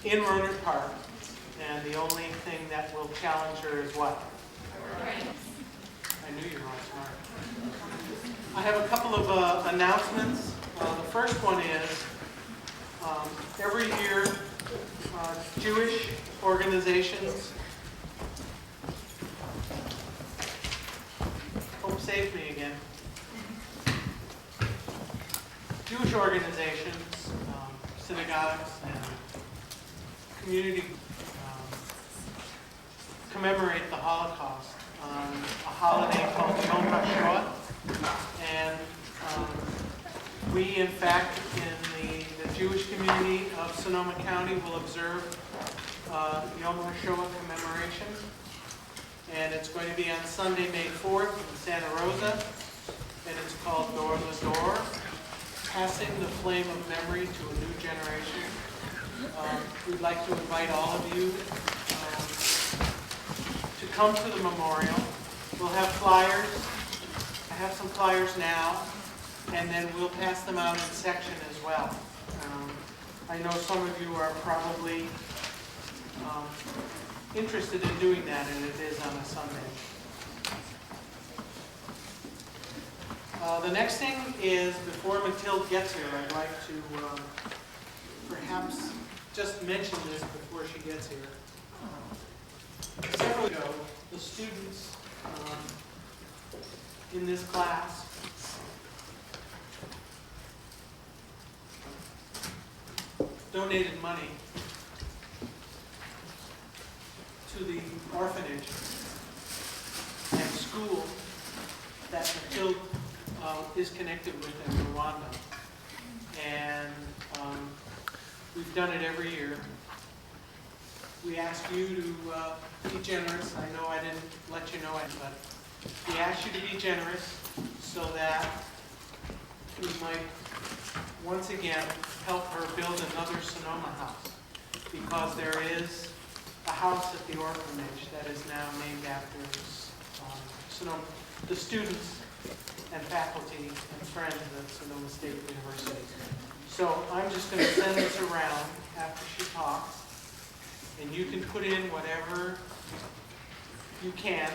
in Rohnert Park, and the only thing that will challenge her is what? I knew you were all smart. I have a couple of announcements. The first one is every year Jewish organizations, Hope saved me again. Jewish organizations, synagogues, and community commemorate the Holocaust on a holiday called Yom HaShoah. And we, in fact, in the Jewish community of Sonoma County will observe Yom HaShoah commemoration. And it's going to be on Sunday, May 4th in Santa Rosa. And it's called Door to Door, Passing the Flame of Memory to a New Generation. We'd like to invite all of you to come to the memorial. We'll have flyers. I have some flyers now, and then we'll pass them out in section as well. I know some of you are probably interested in doing that, and it is on a Sunday. The next thing is, before Mathilde gets here, I'd like to perhaps just mention this before she gets here. Several ago, the students in this class donated money to the orphanage and school that Mathilde is connected with in Rwanda. And we've done it every year. We ask you to be generous. I know I didn't let you know it, but we ask you to be generous so that we might once again help her build another Sonoma house, because there is a house at the orphanage that is now named after Sonoma, the students and faculty and friends at Sonoma State University. So I'm just going to send this around after she talks, and you can put in whatever you can.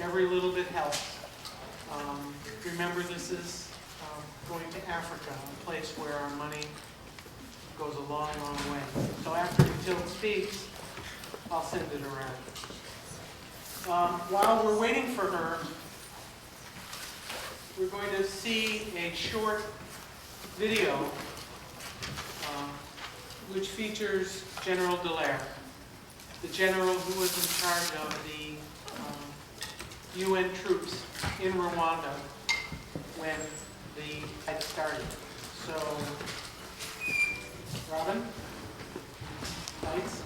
Every little bit helps. Remember, this is going to Africa, a place where our money goes a long, long way. So after Mathilde speaks, I'll send it around. While we're waiting for her, we're going to see a short video which features General Dallaire, the general who was in charge of the UN troops in Rwanda when the fight started. So, Robin, lights.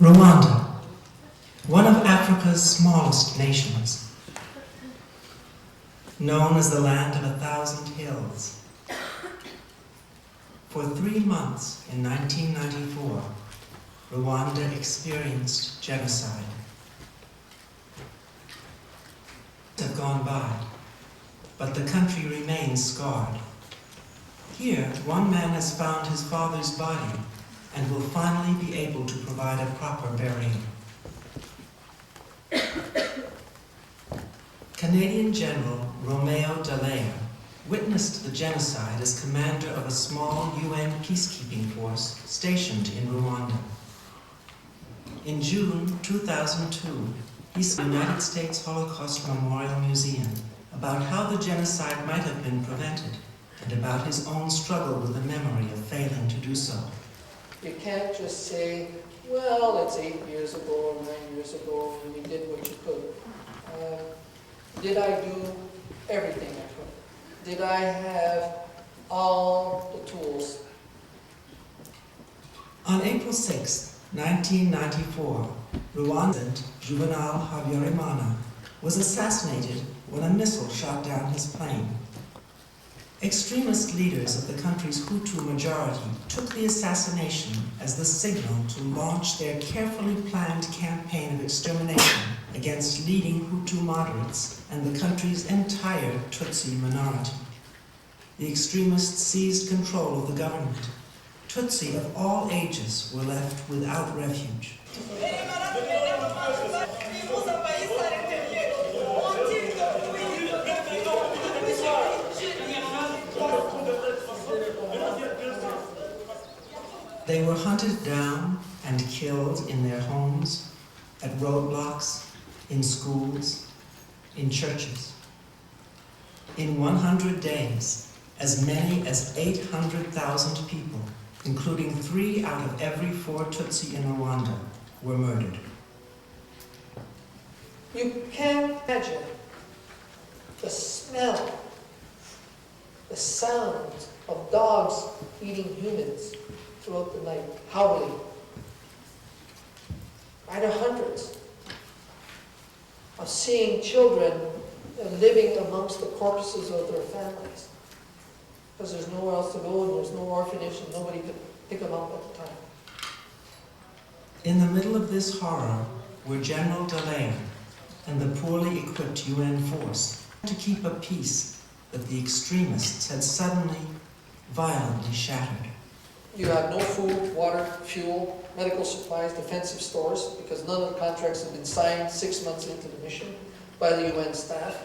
Rwanda, one of Africa's smallest nations, known as the land of 1,000 hills. For 3 months in 1994, Rwanda experienced genocide. Have gone by, but the country remains scarred. Here, one man has found his father's body and will finally be able to provide a proper burial. Canadian General Romeo Dallaire witnessed the genocide as commander of a small UN peacekeeping force stationed in Rwanda. In June 2002, he spoke at the United States Holocaust Memorial Museum about how the genocide might have been prevented and about his own struggle with the memory of failing to do so. You can't just say, well, it's 8 years ago or 9 years ago, and you did what you could. Did I do everything I could? Did I have all the tools. On April 6, 1994, Rwandan Juvenal Habyarimana was assassinated when a missile shot down his plane. Extremist leaders of the country's Hutu majority took the assassination as the signal to launch their carefully planned campaign of extermination against leading Hutu moderates and the country's entire Tutsi minority. The extremists seized control of the government. Tutsi of all ages were left without refuge. They were hunted down and killed in their homes, at roadblocks, in schools, in churches. In 100 days, as many as 800,000 people, including 3 out of every 4 Tutsi in Rwanda, were murdered. You can't imagine the smell, the sound of dogs eating humans throughout the night, howling. I had hundreds of seeing children living amongst the corpses of their families, because there's nowhere else to go and there's no orphanage and nobody could pick them up at the time. In the middle of this horror were General Dallaire and the poorly equipped UN force to keep a peace that the extremists had suddenly, violently shattered. You had no food, water, fuel, medical supplies, defensive stores, because none of the contracts had been signed 6 months into the mission by the UN staff.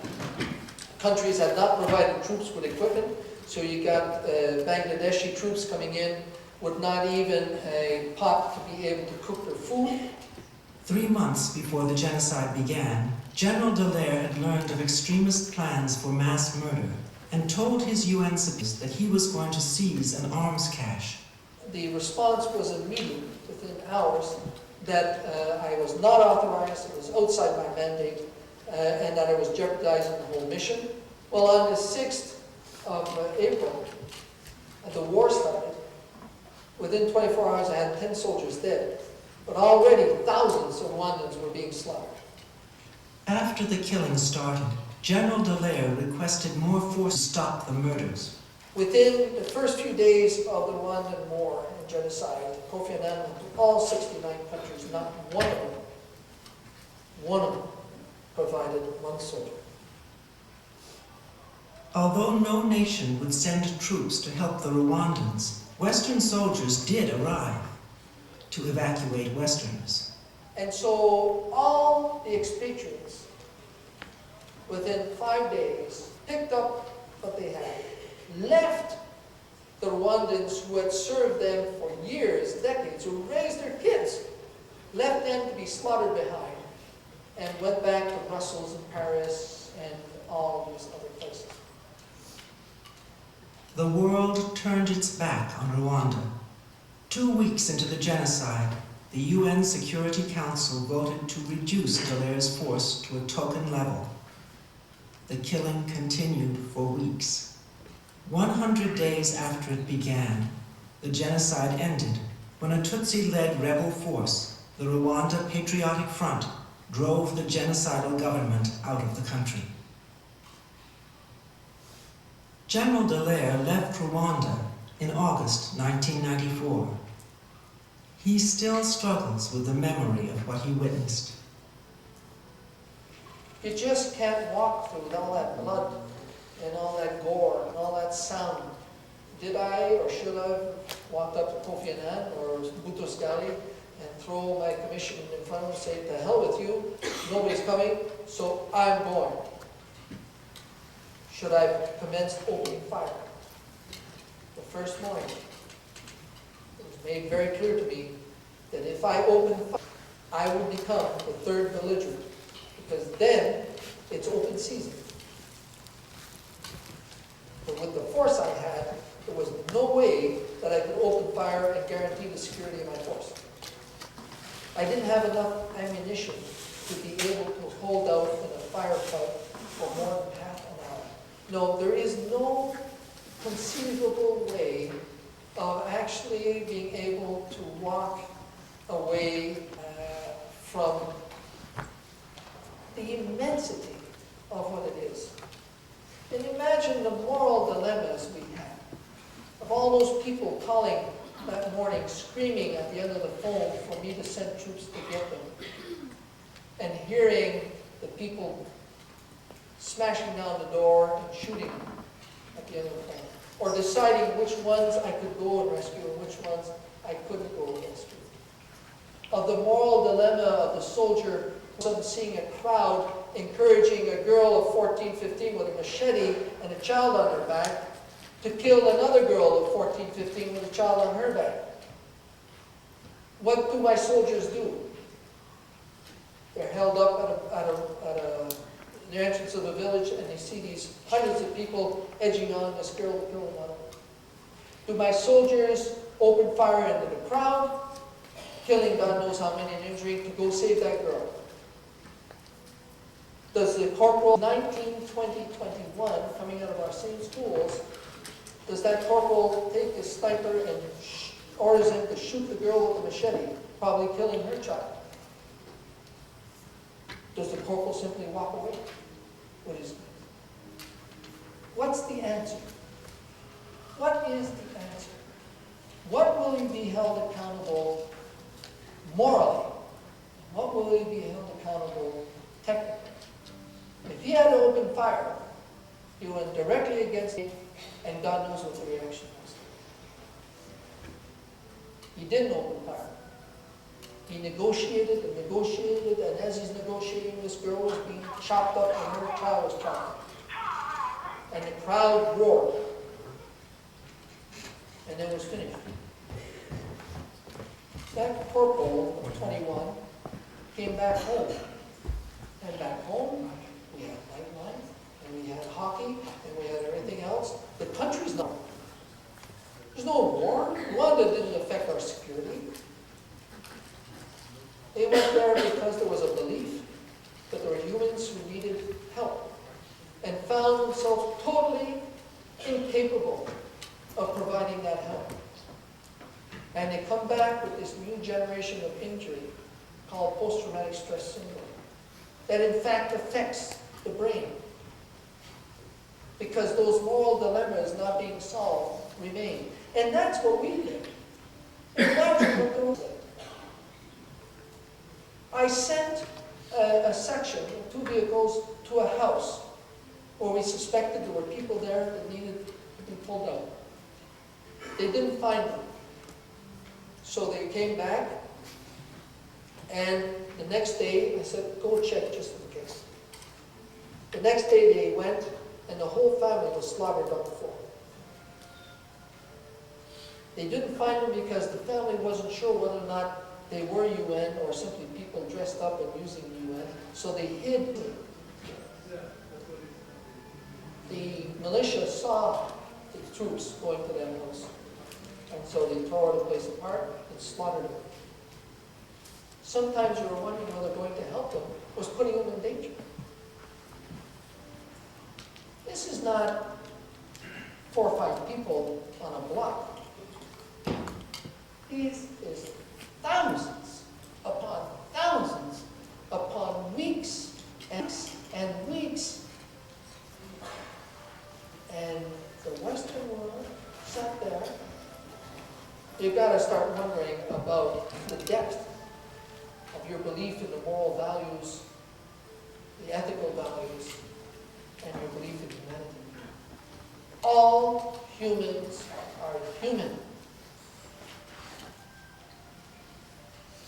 Countries had not provided troops with equipment, so you got Bangladeshi troops coming in with not even a pot to be able to cook their food. 3 months before the genocide began, General Dallaire had learned of extremist plans for mass murder and told his UN supporters that he was going to seize an arms cache. The response was immediate, within hours, that I was not authorized, it was outside my mandate, and that I was jeopardizing the whole mission. Well, on the 6th of April, the war started. Within 24 hours, I had 10 soldiers dead, but already thousands of Rwandans were being slaughtered. After the killing started, General Dallaire requested more force to stop the murders. Within the first few days of the Rwandan war and genocide, Kofi Annan went to all 69 countries, not one of them provided one soldier. Although no nation would send troops to help the Rwandans, Western soldiers did arrive to evacuate Westerners. And so all the expatriates, within 5 days, picked up what they had, left the Rwandans who had served them for years, decades, who raised their kids, left them to be slaughtered behind, and went back to Brussels and Paris and all these other places. The world turned its back on Rwanda. 2 weeks into the genocide, the UN Security Council voted to reduce Dallaire's force to a token level. The killing continued for weeks. 100 days after it began, the genocide ended when a Tutsi-led rebel force, the Rwanda Patriotic Front, drove the genocidal government out of the country. General Dallaire left Rwanda in August 1994. He still struggles with the memory of what he witnessed. You just can't walk through all that blood and all that gore and all that sound. Did I or should I have walked up to Kofi Annan or Boutros Ghali and throw my commission in front of him and say, to hell with you, nobody's coming, so I'm going? Should I have commenced opening fire? The first morning, it was made very clear to me that if I opened fire, I would become the third belligerent, because then it's open season. But with the force I had, there was no way that I could open fire and guarantee the security of my force. I didn't have enough ammunition to be able to hold out in a firefight for more than half an hour. No, there is no conceivable way of actually being able to walk away from the immensity of what it is. And imagine the moral dilemmas we have of all those people calling that morning, screaming at the end of the phone for me to send troops to get them, and hearing the people smashing down the door and shooting at the end of the phone, or deciding which ones I could go and rescue and which ones I couldn't go and rescue. Of the moral dilemma of the soldier seeing a crowd encouraging a girl of 14, 15 with a machete and a child on her back to kill another girl of 14, 15 with a child on her back. What do my soldiers do? They're held up at the entrance of the village, and they see these hundreds of people edging on this girl to kill another. Do my soldiers open fire into the crowd, killing God knows how many and injuring to go save that girl? Does the corporal, 19, 20, 21, coming out of our same schools, does that corporal take his sniper and orders him to shoot the girl with the machete, probably killing her child? Does the corporal simply walk away? What's the answer? What is the answer? What will he be held accountable morally? What will he be held accountable technically? If he had to open fire, he went directly against it, and God knows what the reaction was. He didn't open fire. He negotiated and negotiated, and as he's negotiating, this girl was being chopped up and her child was chopped up. And the crowd roared. And then it was finished. That corporal of 21 came back home. And back home, we had nightlife, and we had hockey, and we had everything else. The country's not. There's no war. Rwanda didn't affect our security. They went there because there was a belief that there were humans who needed help, and found themselves totally incapable of providing that help. And they come back with this new generation of injury called post-traumatic stress syndrome that in fact affects the brain, because those moral dilemmas not being solved remain. And that's what we did. Imagine what those did. I sent a section of 2 vehicles to a house where we suspected there were people there that needed to be pulled out. They didn't find them. So they came back, and the next day I said, go check just in case. The next day they went, and the whole family was slaughtered on the floor. They didn't find them because the family wasn't sure whether or not they were UN or simply people dressed up and using the UN, so they hid. The militia saw the troops going to their house, and so they tore the place apart and slaughtered them. Sometimes you were wondering whether going to help them was putting them in danger. This is not 4 or 5 people on a block. This is thousands upon weeks and weeks. And the Western world sat there. You've got to start wondering about the depth of your belief in the moral values, the ethical values, and your belief in humanity. All humans are human.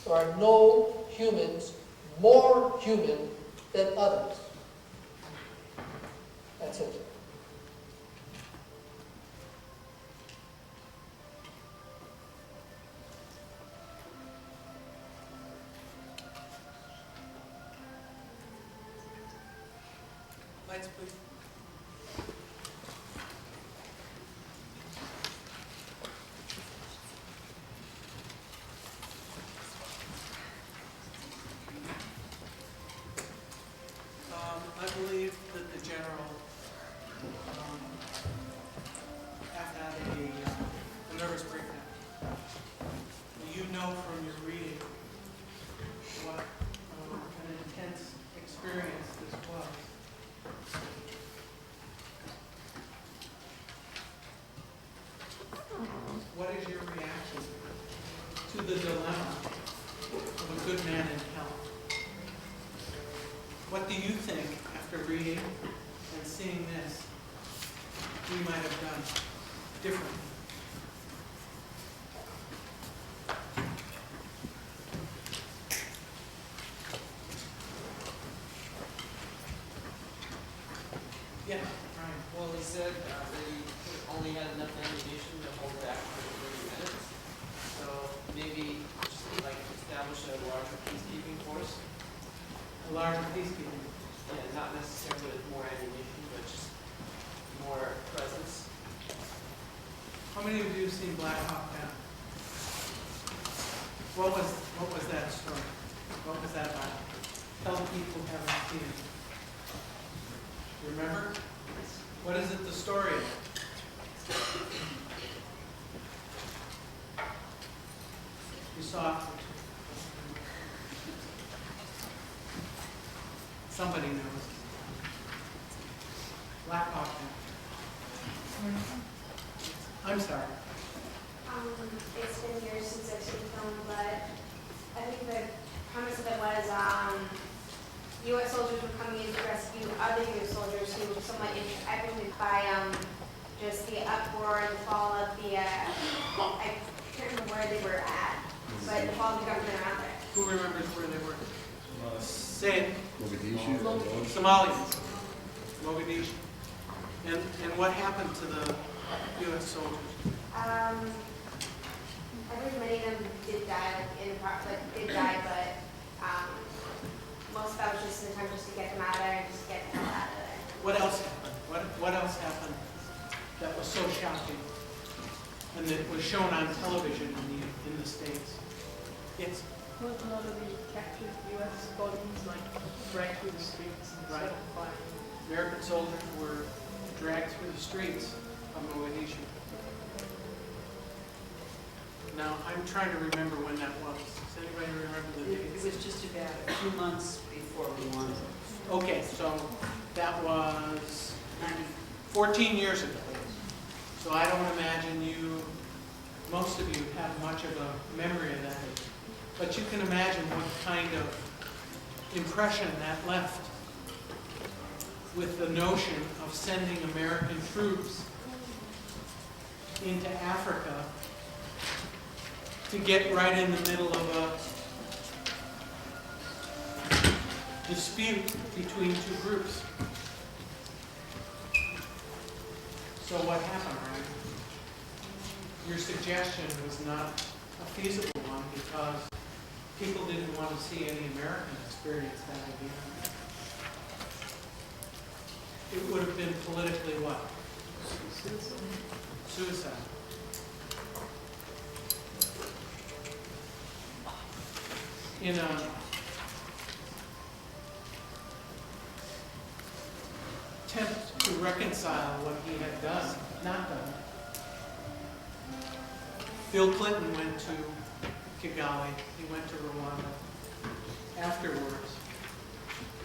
There are no humans more human than others. That's it. Lights, please. I believe that the general know from your reading what an intense experience this was. What is your reaction to the dilemma of a good man in hell? What do you think, after reading and seeing this, we might have done differently? Yeah, Ryan. Well, he said they only had enough ammunition to hold back for 30 minutes. So maybe just like establish a larger peacekeeping force. A larger peacekeeping. Yeah, not necessarily with more ammunition, but just more presence. How many of you have seen Black Hawk Down? What was that story? What was that about? Tell people who haven't seen it. You remember? What is it the story of? You saw it. Somebody knows. Black Hawk Down. I'm sorry. It's been years since I've seen the film, but I think the premise of it was U.S. soldiers were coming in to rescue other U.S. soldiers who were somewhat impacted by just the uproar and the fall of the, I can't remember where they were at, but the fall of the government around there. Who remembers where they were? Say it. Mogadishu. Somalians. Mogadishu. And what happened to the U.S. soldiers? I believe many of them did die, but most of that was just an attempt just to get them out of there and just get the hell out of there. What else happened? What else happened that was so shocking and that was shown on television in the States? Yes. Well, a lot of the captured U.S. bodies, like, dragged through the streets and Right. set on fire. American soldiers were dragged through the streets of Mogadishu. Now, I'm trying to remember when that was. Does anybody remember the It dates? was just about a few months before Rwanda. Okay, so that was 90, 14 years ago. So I don't imagine most of you have much of a memory of that. But you can imagine what kind of impression that left with the notion of sending American troops into Africa to get right in the middle of a dispute between two groups. So what happened, right? Your suggestion was not a feasible one because people didn't want to see any American experience that again. It would have been politically what? Suicide. In a attempt to reconcile what he had done, not done, Bill Clinton went to Kigali, he went to Rwanda afterwards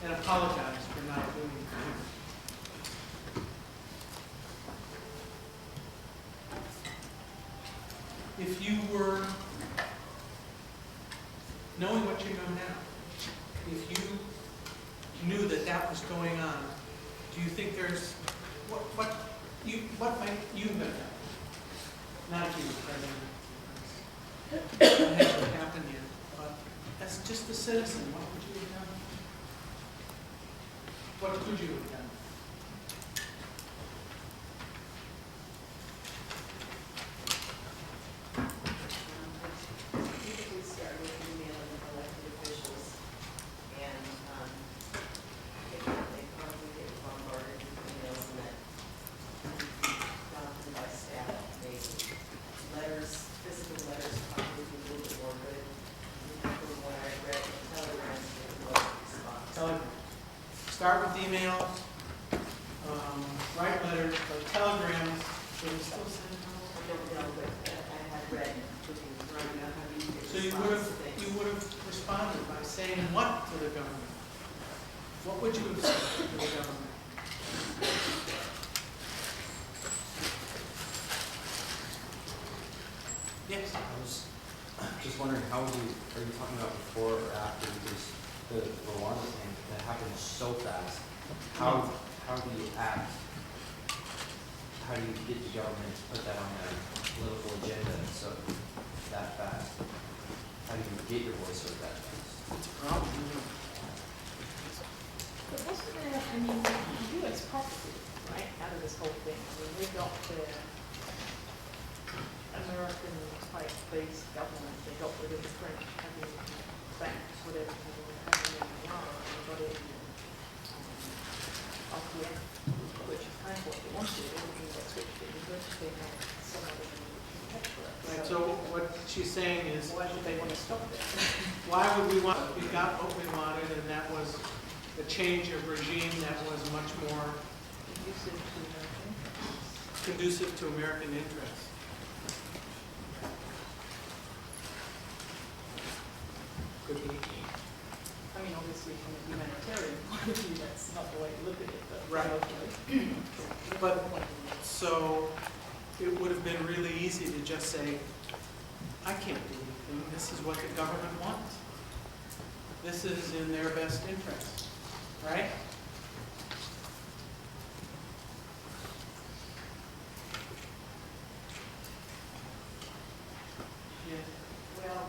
and apologized for not doing it. If you were knowing what you know now, if you knew that that was going on, do you think there's what might you have done? Not you, President. That hasn't happened yet, but as just a citizen, what would you have done? What could you have done? we started with emailing elected officials, and they probably get bombarded with emails and that prompted by staff. They letters, physical letters, probably be a little bit more good. From what I read, telegrams, it was a response. Telegram. Start with emails, write letters, but telegrams, should we still send those? I don't know, but I had read, looking right now, how do you So So you would have responded by saying what to the government? What would you have said to the government? Yes. I was just wondering, are you talking about before or after? Because the Rwanda thing, that happened so fast. How do you act? How do you get the government to put that on their political agenda so that fast? How do you get your voice heard that fast? It's a problem. But wasn't there, I mean, the US profited, right, out of this whole thing. I mean, they got their American-type-based government, they got rid of the French having banks, whatever they were having in Rwanda, and they got it in RPF, which is kind of what they wanted. Everything got switched in, but they had some other protectorate. Right, so what she's saying is, Why would they want to stop it? why would we want, we got what we wanted, and that was the change of regime that was much more conducive to American interests. Could be. I mean, obviously, from a humanitarian point of view, that's not the way to look at it, but. Right. Okay. But, so, it would have been really easy to just say, I can't do anything, this is what the government wants. This is in their best interest, right? Yeah. Well,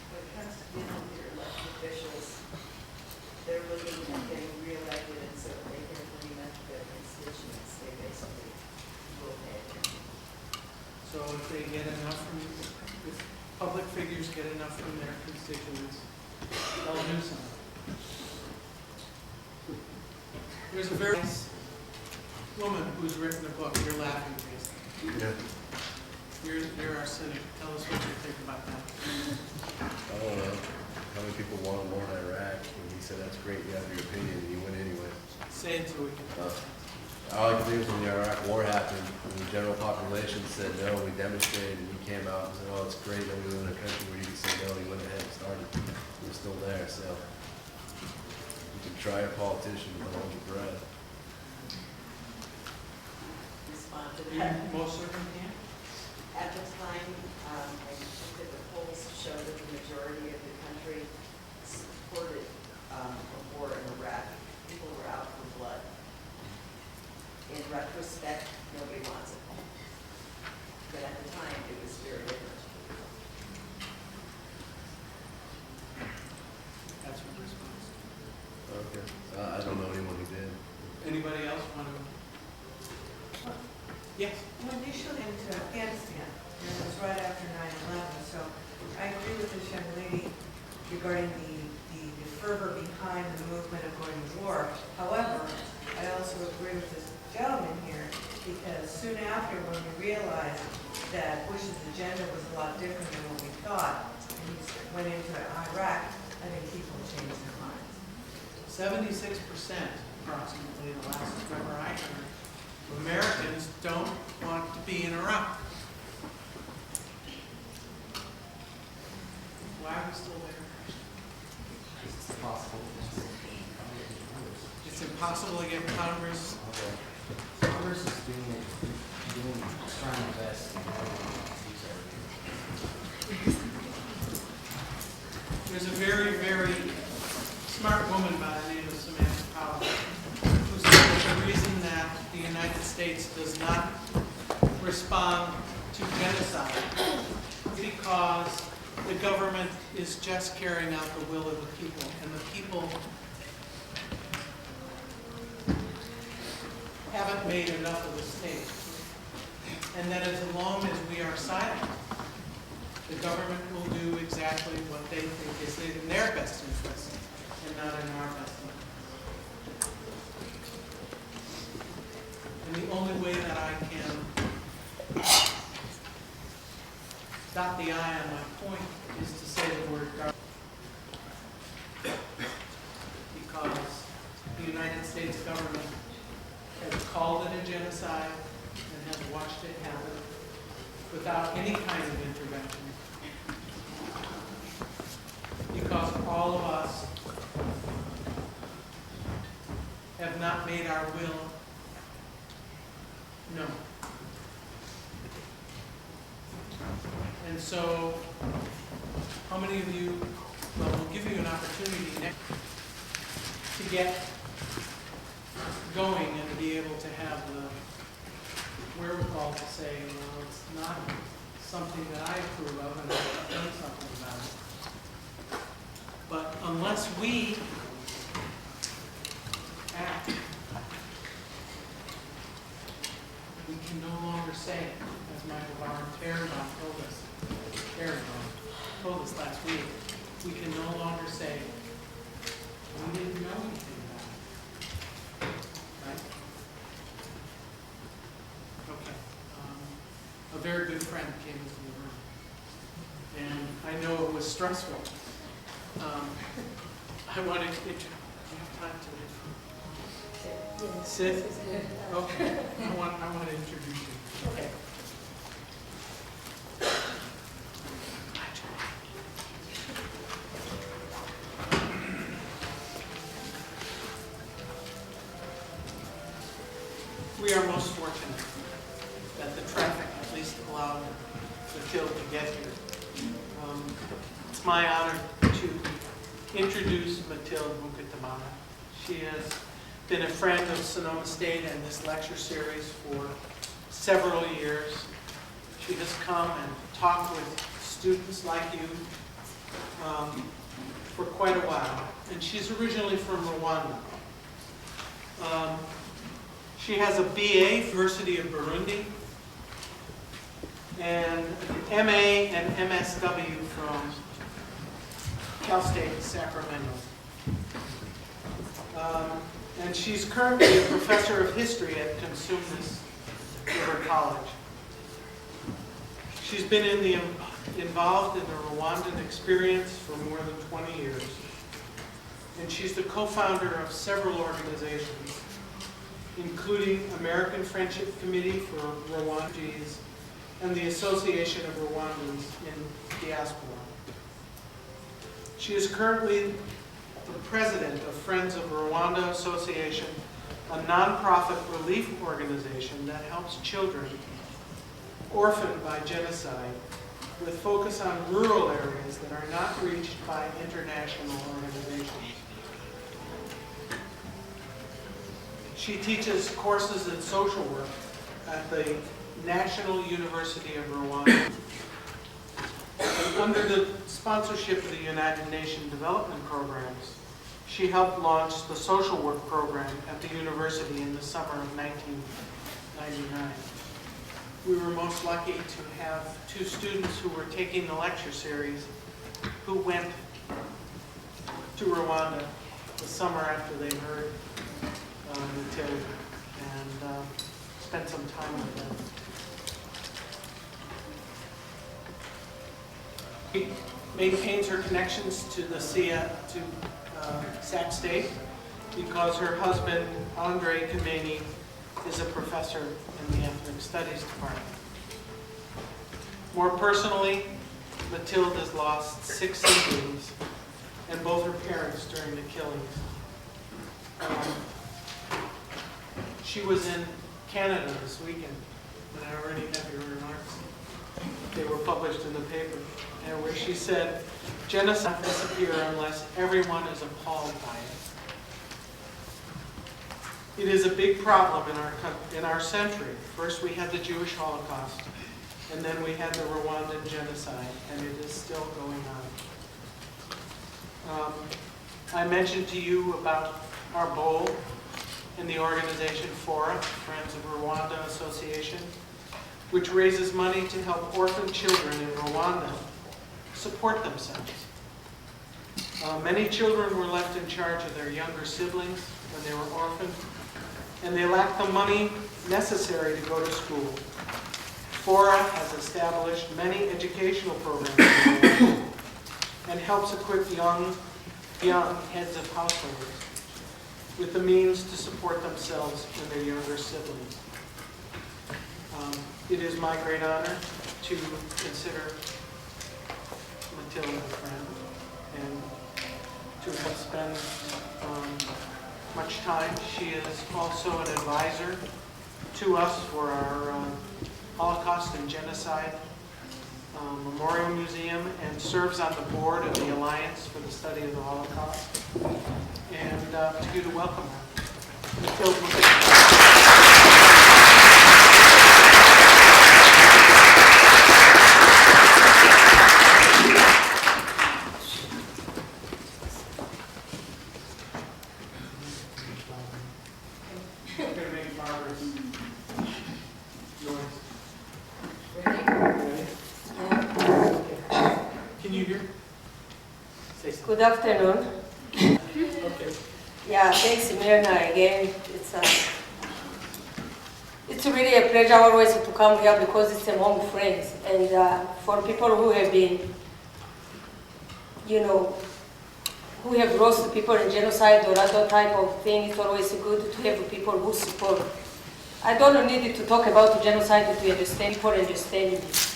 when it comes to dealing with your elected officials, they're looking at getting reelected, and so if they can agreement with their constituents, they basically will pay attention. So if they get enough from, if public figures get enough from their constituents, they'll do something. There's a very nice woman who's written a book. You're laughing, Jason. Yeah. You're our cynic. Tell us what you think about that. I don't know how many people want war in Iraq, and he said, that's great, you have your opinion, and you went anyway. Say it so we can. All I can think was when the Iraq war happened, when the general population said no, we demonstrated, and he came out and said, oh, it's great that we live in a country where you can say no, he went ahead and started. We're still there, so you can try a politician, but hold your breath. Respond to You that. most certainly can. At the time, I think that the polls show that the majority of the country supported a war in Iraq. People were out for blood. In retrospect, nobody wants it. But at the time, it was very different. That's your response. Okay. I don't know anyone who did. Anybody else want to? Yes. Well, initially into Afghanistan, and it was right after 9/11, so I agree with this young lady regarding the fervor behind the movement of going to war. However, I also agree with this gentleman here, because soon after, when we realized that Bush's agenda was a lot different than what we thought, and he went into Iraq, I think people changed their minds. 76% approximately, the last number I heard, Americans don't want to be in Iraq. Why are we still there? It's possible. It's impossible to get Congress. Congress is trying their best. There's a very, very smart woman by the name of Samantha Power who said that the reason that the United States does not respond to genocide is because the government is just carrying out the will of the people, and the people haven't made enough of the state. And that as long as we are silent, the government will do exactly what they think is in their best interest and not in our best interest. And the only way that I can dot the I on my point is to say the word government. Because the United States government has called it a genocide and has watched it happen without any kind of intervention. all of us have not made our will known. And so, how many of you, well, we'll give you an opportunity next to get going and to be able to have the wherewithal to say, well, it's not something that I approve of and I've done something about it. But unless we act, we can no longer say, as Michael Barenbaum told us last week, we can no longer say, we didn't know anything about it. Right? Okay. A very good friend came into the room, and I know it was stressful. I wanted to, do you have time to sit? Okay. I want to introduce you. Okay. We are most fortunate that the traffic at least allowed Mathilde to get here. It's my honor to introduce Mathilde Mukatabana. She has been a friend of Sonoma State and this lecture series for several years. She has come and talked with students like you for quite a while. And she's originally from Rwanda. She has a BA, University of Burundi, and an MA and M.S.W. from Cal State Sacramento. And she's currently a professor of history at Consumnes River College. She's been involved in the Rwandan experience for more than 20 years. And she's the co-founder of several organizations, including American Friendship Committee for Rwandese and the Association of Rwandans in Diaspora. She is currently the president of Friends of Rwanda Association, a nonprofit relief organization that helps children orphaned by genocide with focus on rural areas that are not reached by international organizations. She teaches courses in social work at the National University of Rwanda. And under the sponsorship of the United Nations Development Programs, she helped launch the social work program at the university in the summer of 1999. We were most lucky to have two students who were taking the lecture series who went to Rwanda the summer after they heard Mathilde and spent some time with them. She maintains her connections to the Sac State because her husband, Andre Kameni, is a professor in the Ethnic Studies Department. More personally, Mathilde has lost 6 siblings and both her parents during the killings. She was in Canada this weekend, and I already have your remarks. They were published in the paper, and where she said, genocide will disappear unless everyone is appalled by it. It is a big problem in our century. First we had the Jewish Holocaust, and then we had the Rwandan genocide, and it is still going on. I mentioned to you about our bowl and the organization FORA, Friends of Rwanda Association, which raises money to help orphan children in Rwanda support themselves. Many children were left in charge of their younger siblings when they were orphaned, and they lacked the money necessary to go to school. FORA has established many educational programs in Rwanda and helps equip young heads of households with the means to support themselves and their younger siblings. It is my great honor to consider Mathilde a friend, and to have spent much time. She is also an advisor to us for our Holocaust and Genocide Memorial Museum and serves on the board of the Alliance for the Study of the Holocaust. And to you to welcome her. We're going to make progress. Yours. Ready? Can you hear? Say something. Good afternoon. Okay. Yeah, thanks, Mirna, again. It's really a pleasure always to come here because it's among friends. And for people who have been, who have lost people in genocide or other type of thing, it's always good to have people who support. I don't need to talk about genocide to understand people understanding it.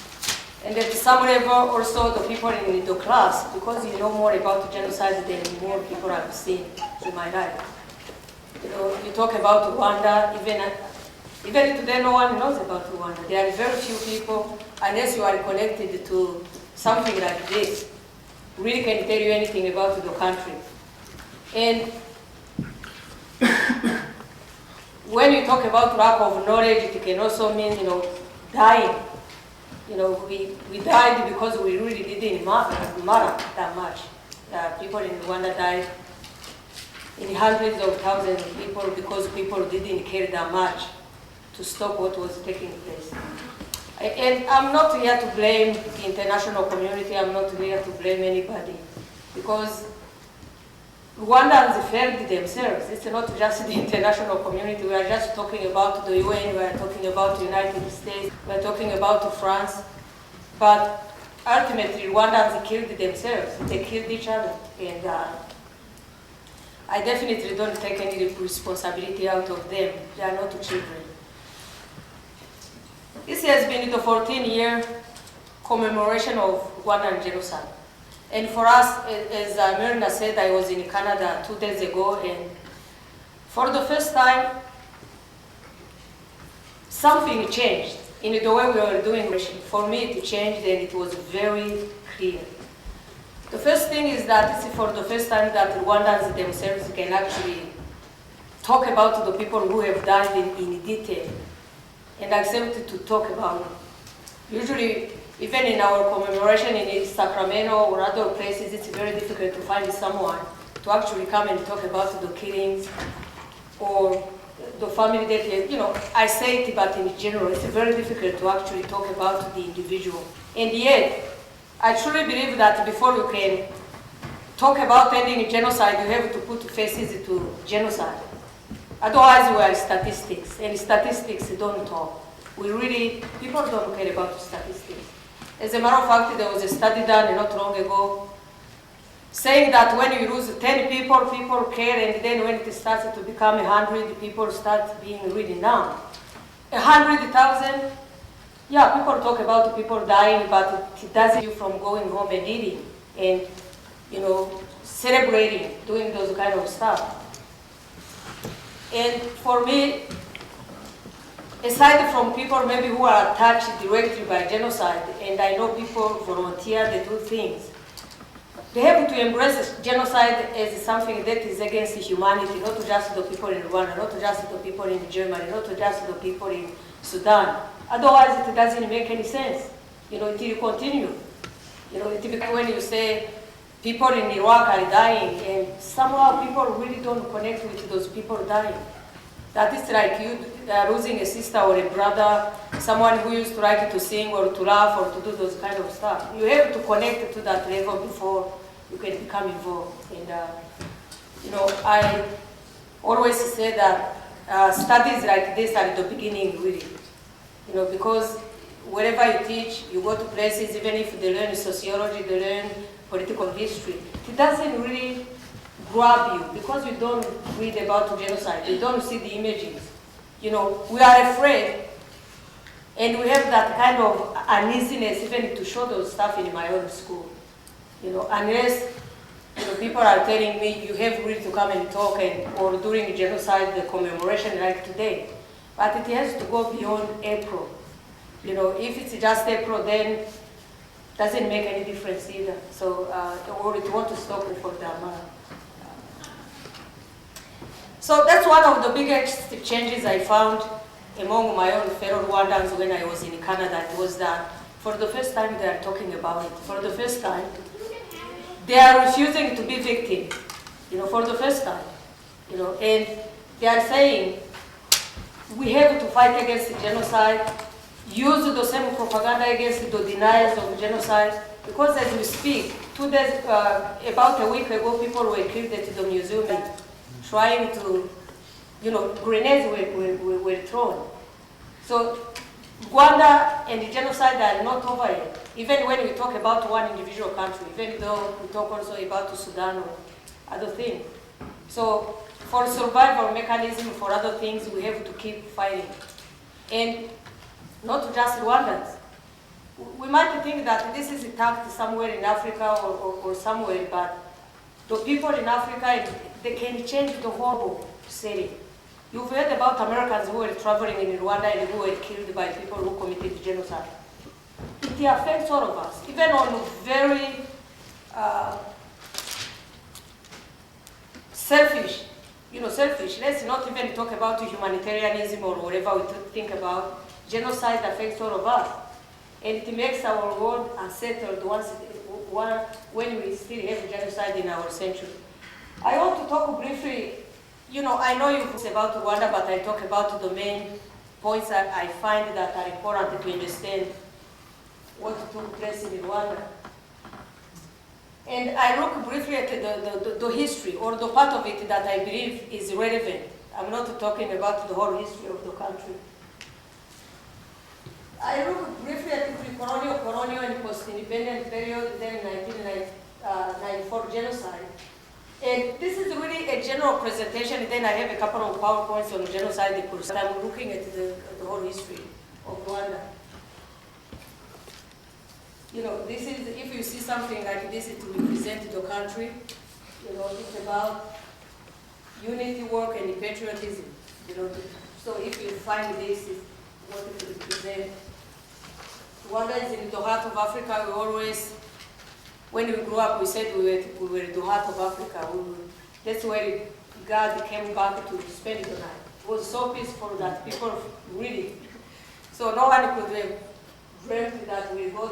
And at some level, also the people in the class, because you know more about genocide than more people have seen in my life. You talk about Rwanda, even today no one knows about Rwanda. There are very few people, unless you are connected to something like this, really can tell you anything about the country. And when you talk about lack of knowledge, it can also mean, dying. We died because we really didn't matter that much. People in Rwanda died in hundreds of thousands of people because people didn't care that much to stop what was taking place. And I'm not here to blame the international community, I'm not here to blame anybody, because Rwandans failed themselves. It's not just the international community. We are just talking about the UN, we are talking about the United States, we are talking about France. But ultimately, Rwandans killed themselves. They killed each other. And I definitely don't take any responsibility out of them. They are not children. This has been the 14-year commemoration of Rwandan genocide. And for us, as Mirna said, I was in Canada 2 days ago, and for the first time, something changed in the way we were doing it. For me, it changed, and it was very clear. The first thing is that it's for the first time that Rwandans themselves can actually talk about the people who have died in detail and accept to talk about it. Usually, even in our commemoration in Sacramento or other places, it's very difficult to find someone to actually come and talk about the killings or the family that, I say it, but in general, it's very difficult to actually talk about the individual. And yet, I truly believe that before you can talk about ending genocide, you have to put faces to genocide. Otherwise, we are statistics, and statistics don't talk. People don't care about statistics. As a matter of fact, there was a study done not long ago saying that when you lose 10 people, people care, and then when it starts to become 100, people start being really numb. 100,000, yeah, people talk about people dying, but it doesn't keep you from going home and eating and, celebrating, doing those kind of stuff. And for me, aside from people maybe who are touched directly by genocide, and I know people volunteer, they do things, they have to embrace genocide as something that is against humanity, not just the people in Rwanda, not just the people in Germany, not just the people in Sudan. Otherwise, it doesn't make any sense. It will continue. When you say people in Iraq are dying, and somehow people really don't connect with those people dying. That is like you losing a sister or a brother, someone who used to like to sing or to laugh or to do those kind of stuff. You have to connect to that level before you can become involved. And I always say that studies like this are the beginning, really. Because wherever you teach, you go to places, even if they learn sociology, they learn political history, it doesn't really grab you because you don't read about genocide, you don't see the images. We are afraid, and we have that kind of uneasiness even to show those stuff in my own school. Unless people are telling me you have really to come and talk, or during genocide, the commemoration like today. But it has to go beyond April. If it's just April, then doesn't make any difference either. So, or we want to stop it for them. So that's one of the biggest changes I found among my own fellow Rwandans when I was in Canada. It was that for the first time they are talking about it. For the first time, they are refusing to be victims. For the first time. And they are saying we have to fight against genocide, use the same propaganda against the deniers of genocide, because as we speak, 2 days, about a week ago, people were killed at the museum trying to, grenades were thrown. So Rwanda and the genocide are not over yet, even when we talk about one individual country, even though we talk also about Sudan or other things. So for survival mechanism, for other things, we have to keep fighting. And not just Rwandans. We might think that this is attacked somewhere in Africa or somewhere, but the people in Africa, they can change the whole setting. You've heard about Americans who were traveling in Rwanda and who were killed by people who committed genocide. It affects all of us, even on very selfish. Let's not even talk about humanitarianism or whatever we think about. Genocide affects all of us, and it makes our world unsettled when we still have genocide in our century. I want to talk briefly, I know you've talked about Rwanda, but I talk about the main points that I find that are important to understand what took place in Rwanda. And I look briefly at the history, or the part of it that I believe is relevant. I'm not talking about the whole history of the country. I look briefly at the pre-colonial, colonial, and post-independent period, then 1994 genocide. And this is really a general presentation, and then I have a couple of PowerPoints on genocide. I'm looking at the whole history of Rwanda. This is, if you see something like this, it represents the country. It's about unity, work, and patriotism. So if you find this is what it represents. Rwanda is in the heart of Africa. We always, when we grew up, we said we were in the heart of Africa. That's where God came back to spend the night. It was so peaceful that people really, so no one could have dreamt that we go.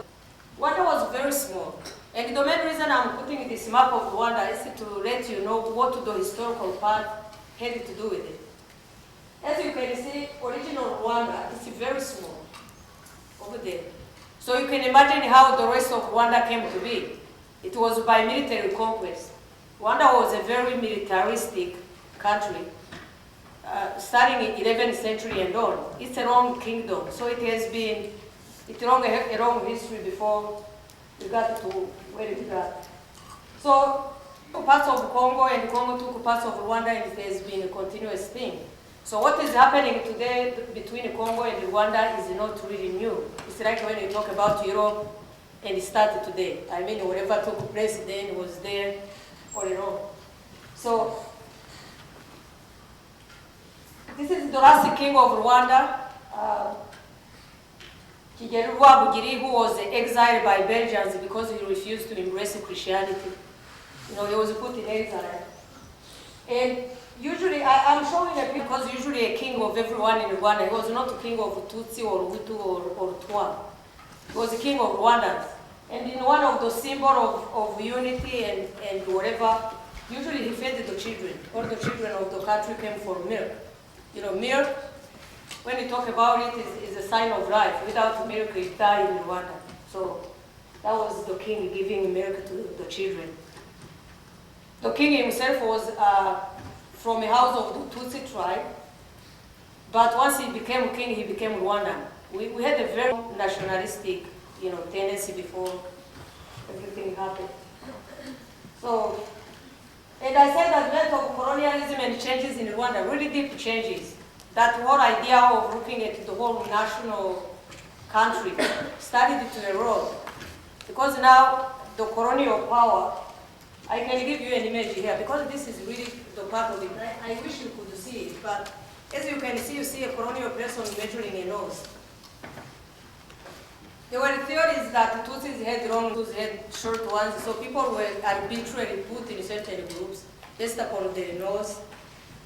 Rwanda was very small. And the main reason I'm putting this map of Rwanda is to let you know what the historical part had to do with it. As you can see, original Rwanda is very small over there. So you can imagine how the rest of Rwanda came to be. It was by military conquest. Rwanda was a very militaristic country, starting in 11th century and on. It's a long kingdom, so it has been, a long history before we got to where we got. So parts of Congo, and Congo took parts of Rwanda, and it has been a continuous thing. So what is happening today between Congo and Rwanda is not really new. It's like when you talk about Europe and it started today. I mean, whatever took place then was there all along. So this is the last king of Rwanda, Kigeli Rwabugiri, who was exiled by Belgians because he refused to embrace Christianity. He was put in exile. And usually, I'm showing it because usually a king of everyone in Rwanda. He was not a king of Tutsi or Hutu or Twa. He was a king of Rwandans. And in one of the symbols of unity and whatever, usually he fed the children. All the children of the country came for milk. Milk, when you talk about it, is a sign of life. Without milk, you die in Rwanda. So that was the king giving milk to the children. The king himself was from a house of the Tutsi tribe, but once he became king, he became Rwandan. We had a very nationalistic, tendency before everything happened. So, and I said that that of colonialism and changes in Rwanda, really deep changes. That whole idea of looking at the whole national country started to erode, because now the colonial power I can give you an image here because this is really the part of it. I wish you could see it, but as you can see, you see a colonial person measuring a nose. There were theories that Tutsis had long noses, had short ones, so people were arbitrarily put in certain groups based upon their nose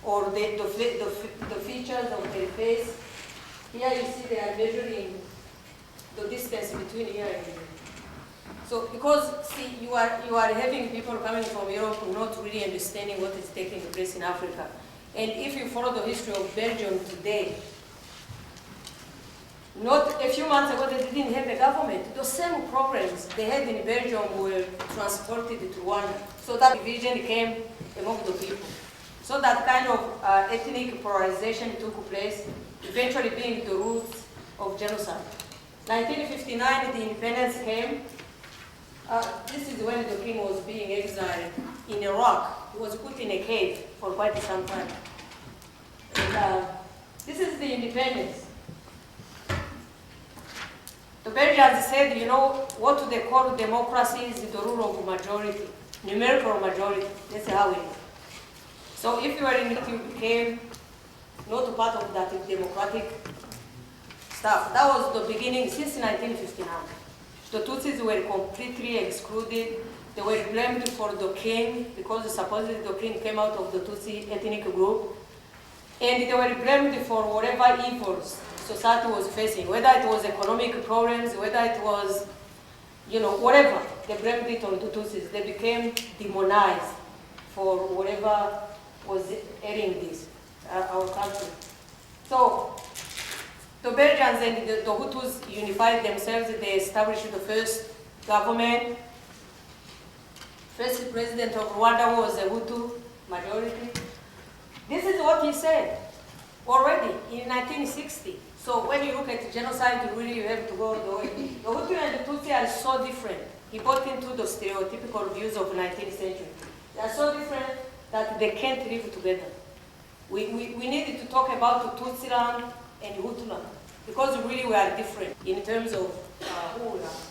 or the features of their face. Here you see they are measuring the distance between here and here. So because, see, you are having people coming from Europe not really understanding what is taking place in Africa. And if you follow the history of Belgium today, not a few months ago they didn't have a government. The same problems they had in Belgium were transported to Rwanda. So that division came among the people. So that kind of ethnic polarization took place, eventually being the roots of genocide. 1959, the independence came. This is when the king was being exiled in Iraq. He was put in a cave for quite some time. And, this is the independence. The Belgians said, you know, what they call democracy is the rule of majority, numerical majority. That's how it is. So if you are in it, you became not part of that democratic stuff. That was the beginning since 1959. The Tutsis were completely excluded. They were blamed for the king because supposedly the king came out of the Tutsi ethnic group. And they were blamed for whatever evils society was facing, whether it was economic problems, whether it was, you know, whatever. They blamed it on the Tutsis. They became demonized for whatever was ailing this, our country. So the Belgians and the Hutus unified themselves. They established the first government. First president of Rwanda was a Hutu majority. This is what he said already in 1960. So when you look at genocide, you really have to go the way. The Hutu and the Tutsi are so different. He bought into the stereotypical views of the 19th century. They are so different that they can't live together. We needed to talk about the Tutsi land and Hutu land because really we are different in terms of who we are.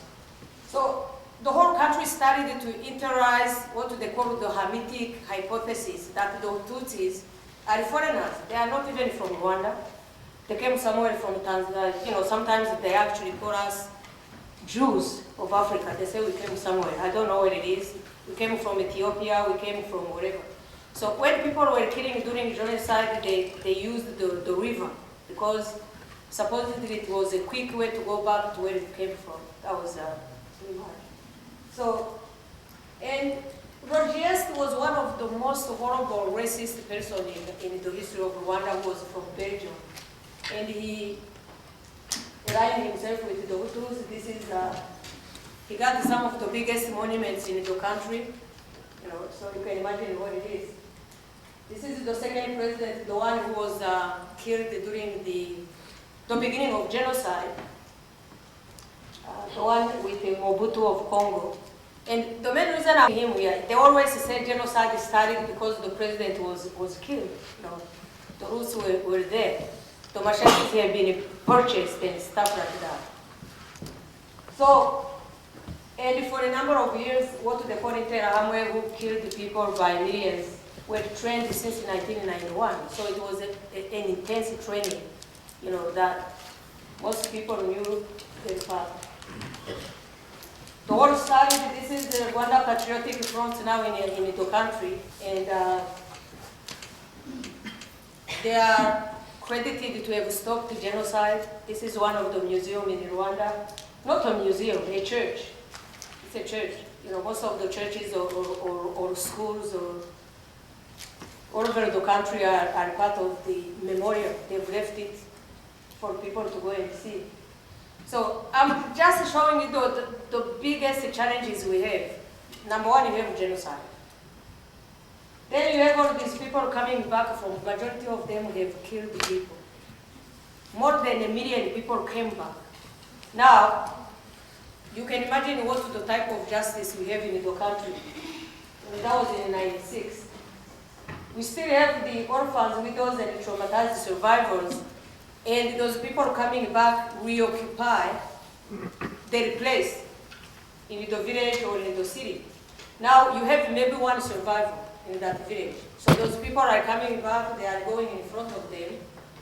So the whole country started to internalize what they call the Hamitic hypothesis, that the Tutsis are foreigners. They are not even from Rwanda. They came somewhere from Tanzania. You know, sometimes they actually call us Jews of Africa. They say we came somewhere. I don't know where it is. We came from Ethiopia. We came from wherever. So when people were killing during genocide, they used the river because supposedly it was a quick way to go back to where it came from. That was pretty much. So, and Rogiest was one of the most horrible racist person in the history of Rwanda, who was from Belgium. And he aligned himself with the Hutus. This is, he got some of the biggest monuments in the country, you know, so you can imagine what it is. This is the second president, the one who was killed during the beginning of genocide, the one with the Mobutu of Congo. And the main reason I'm him here, they always said genocide started because the president was killed. You know, the roots were there. The machetes have been purchased and stuff like that. So, and for a number of years, what they call Interahamwe, who killed people by millions, were trained since 1991. So it was an intense training, you know, that most people knew their path. The war started, this is the Rwanda Patriotic Front now in the country, and they are credited to have stopped the genocide. This is one of the museums in Rwanda. Not a museum, a church. It's a church. You know, most of the churches or schools or all over the country are part of the memorial. They've left it for people to go and see. So I'm just showing you the biggest challenges we have. Number one, you have genocide. Then you have all these people coming back from, majority of them have killed people. More than 1 million people came back. Now, you can imagine what the type of justice we have in the country. And that was in 1996. We still have the orphans, widows, and traumatized survivors, and those people coming back reoccupy their place in the village or in the city. Now you have maybe one survivor in that village. So those people are coming back, they are going in front of them,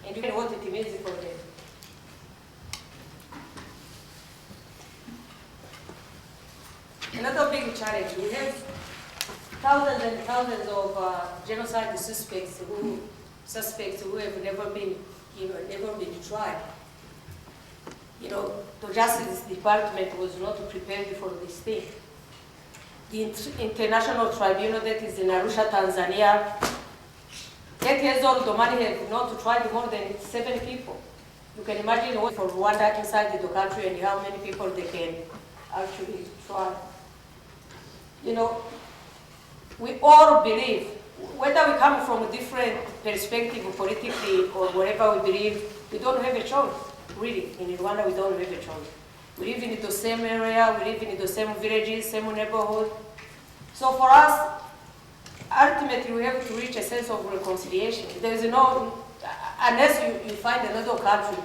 and you know what it means for them. Another big challenge, we have thousands and thousands of genocide suspects who have never been, never been tried. The Justice Department was not prepared for this thing. The International Tribunal that is in Arusha, Tanzania, 8 years old, the money have not tried more than 7 people. You can imagine what for Rwanda inside the country and how many people they can actually try. We all believe, whether we come from a different perspective politically or whatever we believe, we don't have a choice, really. In Rwanda, we don't have a choice. We live in the same area, we live in the same villages, same neighborhood. So for us, ultimately, we have to reach a sense of reconciliation. There is no, unless you find another country,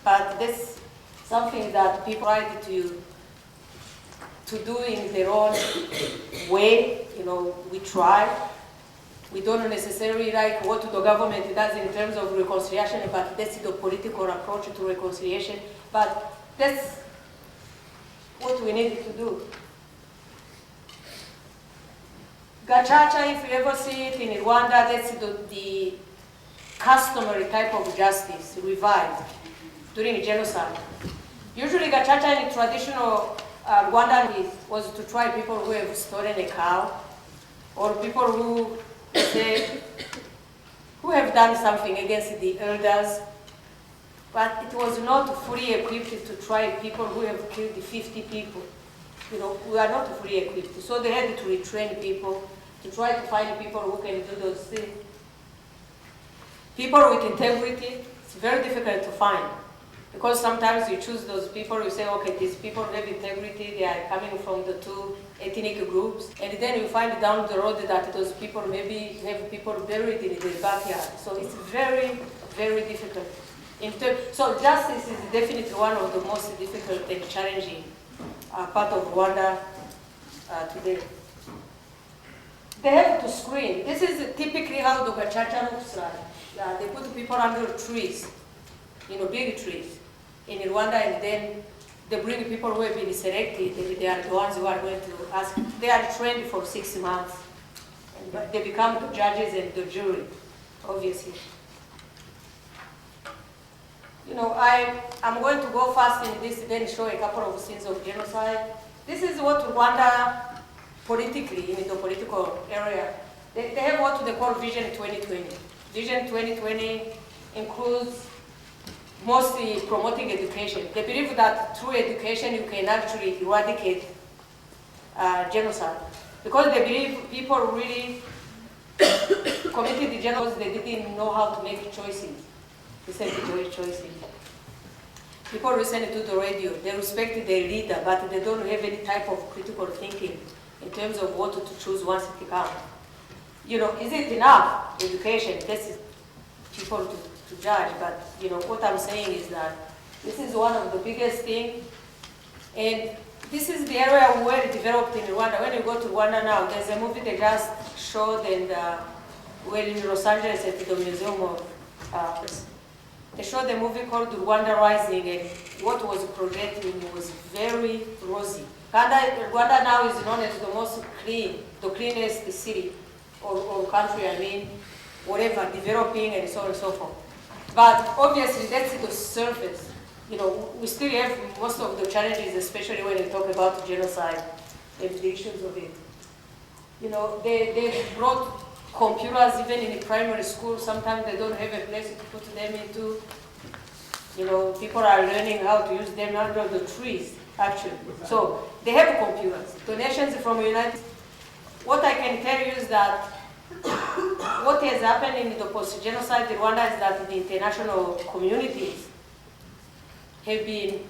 but that's something that people try to do in their own way. We try. We don't necessarily like what the government does in terms of reconciliation, but that's the political approach to reconciliation. But that's what we need to do. Gacaca, if you ever see it in Rwanda, that's the customary type of justice revived during genocide. Usually gacaca in traditional Rwandan was to try people who have stolen a cow, or people who have done something against the elders, but it was not fully equipped to try people who have killed 50 people. We are not fully equipped. So they had to retrain people to try to find people who can do those things. People with integrity, it's very difficult to find. Because sometimes you choose those people, you say, okay, these people have integrity, they are coming from the 2 ethnic groups, and then you find down the road that those people maybe have people buried in their backyard. So it's very, very difficult. So justice is definitely one of the most difficult and challenging part of Rwanda today. They have to screen. This is typically how the gacaca looks like. They put people under trees, big trees in Rwanda, and then they bring people who have been selected. They are the ones who are going to ask. They are trained for 6 months, but they become the judges and the jury, obviously. I'm going to go fast in this, then show a couple of scenes of genocide. This is what Rwanda politically, in the political area, they have what they call Vision 2020. Vision 2020 includes mostly promoting education. They believe that through education you can actually eradicate genocide. Because they believe people really committed the genocide, they didn't know how to make choices. Choices. People listen to the radio, they respect their leader, but they don't have any type of critical thinking in terms of what to choose once it comes. Is it enough education? That's people to judge, but what I'm saying is that this is one of the biggest things, and this is the area where developed in Rwanda. When you go to Rwanda now, there's a movie they just showed, and we're in Los Angeles at the Museum of they showed a movie called Rwanda Rising, and what was projected was very rosy. Rwanda now is known as the most clean, the cleanest city or country, whatever, developing and so on and so forth. But obviously that's the surface. We still have most of the challenges, especially when we talk about genocide and the issues of it. They brought computers even in the primary school. Sometimes they don't have a place to put them into. People are learning how to use them under the trees, actually. So they have computers. Donations from the United States. What I can tell you is that what has happened in the post-genocide in Rwanda is that the international communities have been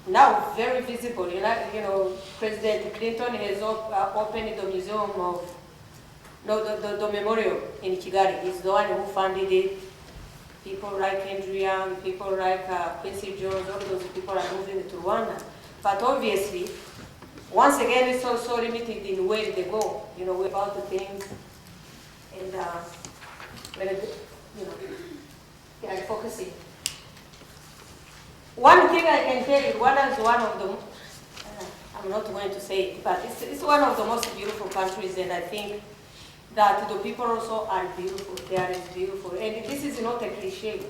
now very visible. President Clinton has opened the museum of, the memorial in Kigali. He's the one who funded it. People like Andrew Young, people like Quincy Jones, all those people are moving to Rwanda. But obviously, once again, it's also limited in where they go, about the things, and where they are focusing. One thing I can tell you, Rwanda is one of the, I'm not going to say it, but it's one of the most beautiful countries, and I think that the people also are beautiful. They are beautiful, and this is not a cliche.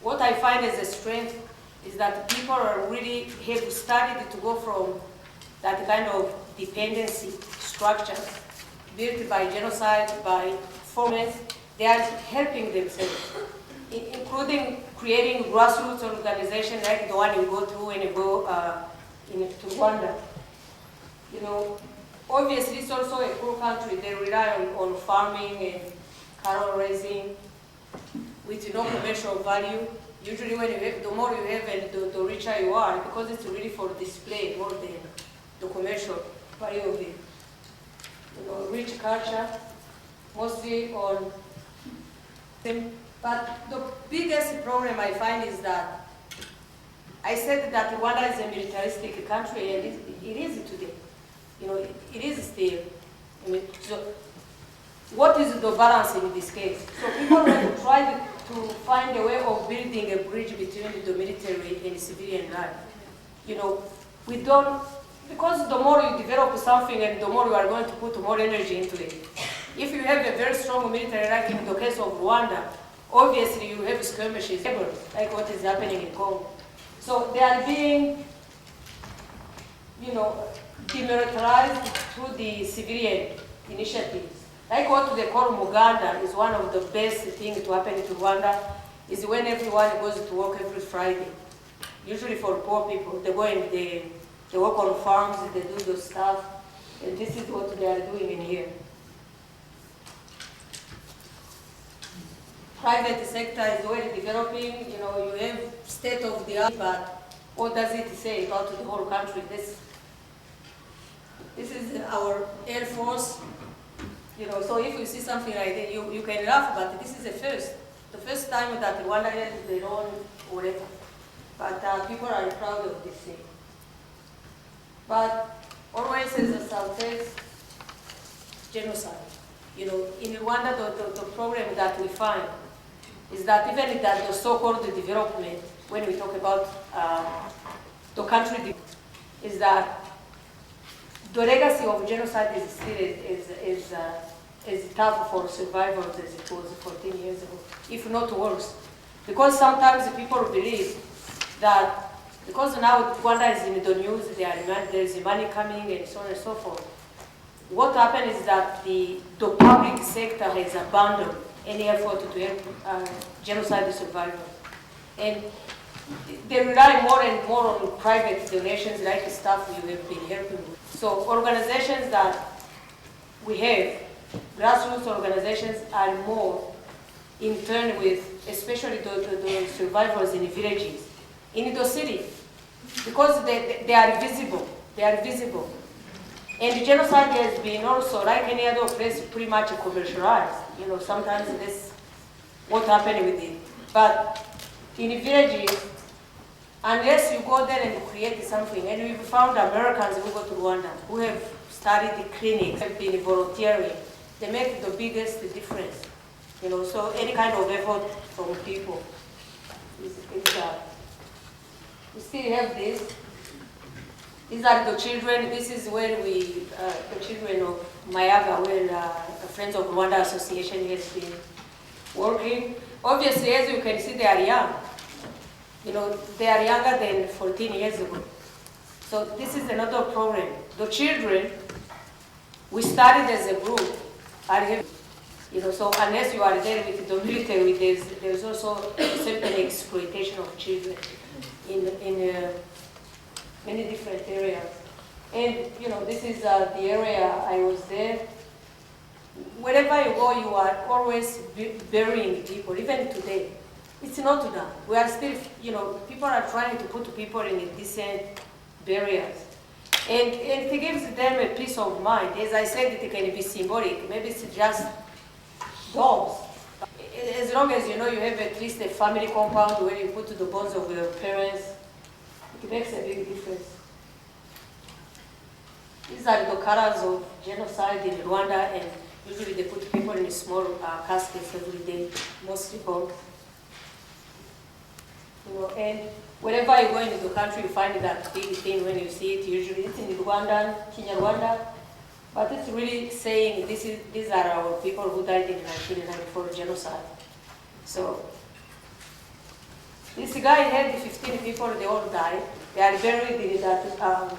What I find as a strength is that people are really have started to go from that kind of dependency structures built by genocide, by foreigners. They are helping themselves, including creating grassroots organizations like the one you go through when you go to Rwanda. Obviously it's also a poor country. They rely on farming and cattle raising with no commercial value. Usually when you have, the more you have and the richer you are, because it's really for display more than the commercial value of it. Rich culture, mostly on them. But the biggest problem I find is that I said that Rwanda is a militaristic country, and it is today. It is still. So what is the balance in this case? So people have tried to find a way of building a bridge between the military and civilian life. We don't, because the more you develop something and the more you are going to put more energy into it. If you have a very strong military, like in the case of Rwanda, obviously you have skirmishes, like what is happening in Congo. So they are being, demilitarized through the civilian initiatives. Like what they call Muganda is one of the best things to happen to Rwanda, is when everyone goes to work every Friday. Usually for poor people, they go and they work on farms, they do those stuff, and this is what they are doing in here. Private sector is already developing, you have state of the art, but what does it say about the whole country? This is our Air Force, so if you see something like that, you can laugh, but this is the first time that Rwanda has their own whatever. But people are proud of this thing. But always as a Southwest, genocide. In Rwanda, the problem that we find is that even that the so-called development, when we talk about the country, is that the legacy of genocide is still as tough for survivors as it was 14 years ago, if not worse. Because sometimes people believe that because now Rwanda is in the news, there is money coming and so on and so forth. What happened is that the public sector has abandoned any effort to help genocide survivors. And they rely more and more on private donations like stuff we have been helping with. So organizations that we have, grassroots organizations, are more in turn with, especially the survivors in the villages, in the city, because they are visible. They are visible. And the genocide has been also, like any other place, pretty much commercialized. Sometimes that's what happened with it. But in the villages, unless you go there and create something, and we've found Americans who go to Rwanda, who have started the clinics, have been volunteering, they make the biggest difference. So any kind of effort from people is we still have this. These are the children. This is where the children of Mayaga, where the Friends of Rwanda Association has been working. Obviously, as you can see, they are young. They are younger than 14 years ago. So this is another problem. The children, we started as a group, so unless you are there with the military, there's also a certain exploitation of children in many different areas. And this is the area I was there. Wherever you go, you are always burying people, even today. It's not done. We are still, people are trying to put people in decent burials. And it gives them a peace of mind. As I said, it can be symbolic. Maybe it's just dogs. As long as you have at least a family compound where you put the bones of your parents, it makes a big difference. These are the colors of genocide in Rwanda, and usually they put people in small caskets every day, most people. You know, and wherever you go into the country, you find that big thing when you see it. Usually it's in Rwanda, Kinyarwanda, but it's really saying these are our people who died in 1994 genocide. So this guy had 15 people, they all died. They are buried in that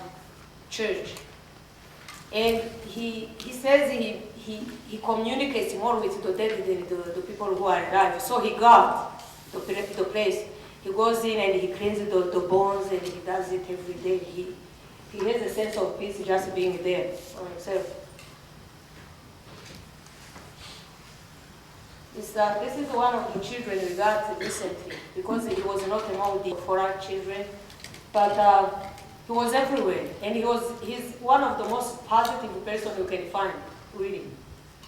church. And he says he communicates more with the dead than the people who are alive. So he guards the place. He goes in and he cleans the bones, and he does it every day. He has a sense of peace just being there for himself. This is one of the children we got recently, because he was not among the 4 children, but he was everywhere, and he's one of the most positive person you can find, really.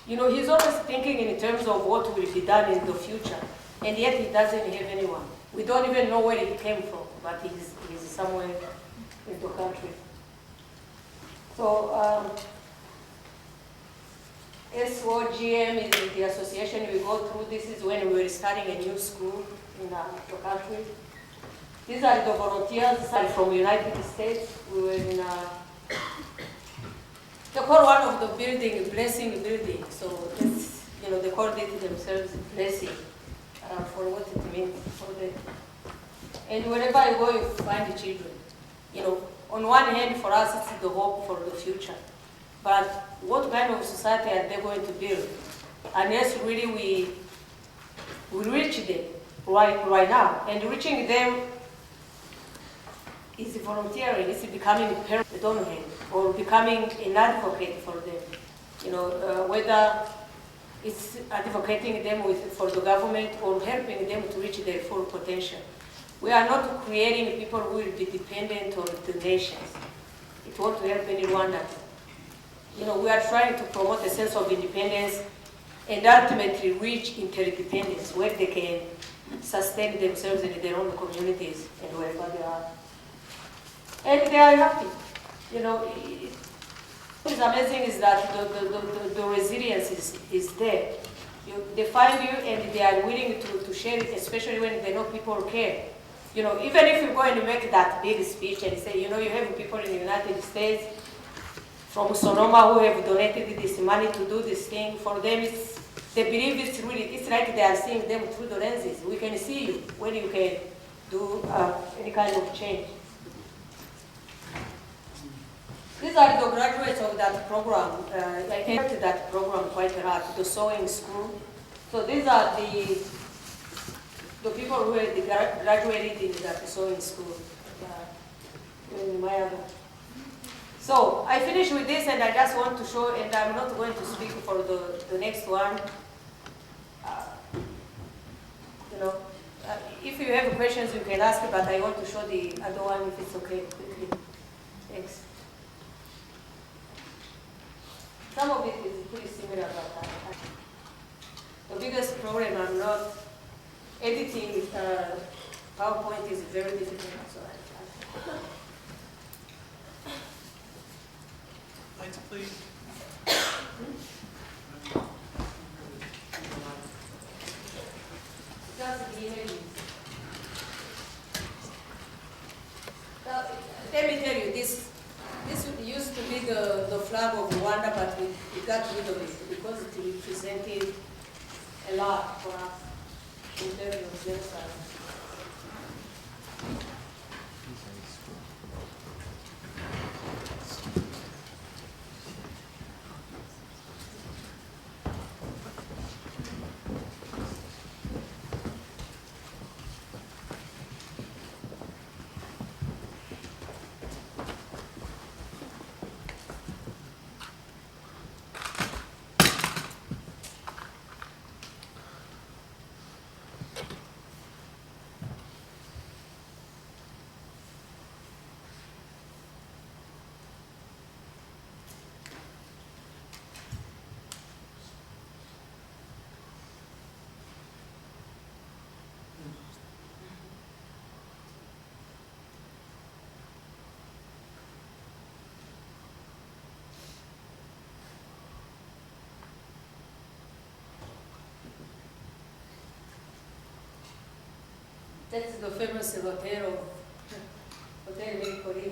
You know, he's always thinking in terms of what will be done in the future, and yet he doesn't have anyone. We don't even know where he came from, but he's somewhere in the country. So SOGM is the association we go through. This is when we were starting a new school in the country. These are the volunteers from the United States. We were in they call one of the building Blessing Building. So it's, you know, they called it themselves Blessing for what it means for them. And wherever you go, you find the children. You know, on one hand, for us, it's the hope for the future. But what kind of society are they going to build? Unless really we reach them right now. And reaching them is volunteering, it's becoming a parent they don't have, or becoming an advocate for them. You know, whether it's advocating them for the government or helping them to reach their full potential. We are not creating people who will be dependent on the nations. It won't help in Rwanda. You know, we are trying to promote a sense of independence and ultimately reach interdependence, where they can sustain themselves in their own communities and wherever they are. And they are happy. You know, what is amazing is that the resilience is there. They find you and they are willing to share it, especially when they know people care. You know, even if you go and make that big speech and say, you know, you have people in the United States from Sonoma who have donated this money to do this thing, for them they believe it's like they are seeing them through the lenses. We can see you when you can do any kind of change. These are the graduates of that program. I helped that program quite a lot, the sewing school. So these are the people who graduated in that sewing school in Miami. So I finish with this, and I just want to show, and I'm not going to speak for the next one. You know, if you have questions, you can ask, but I want to show the other one if it's okay quickly. Thanks. Some of it is pretty similar, but the biggest problem, I'm not editing. PowerPoint is very difficult. So Lights, please. Just the images. Now, let me tell you, this used to be the flag of Rwanda, but we got rid of it because it represented a lot for us in terms of genocide. That's the famous hotel in Korea.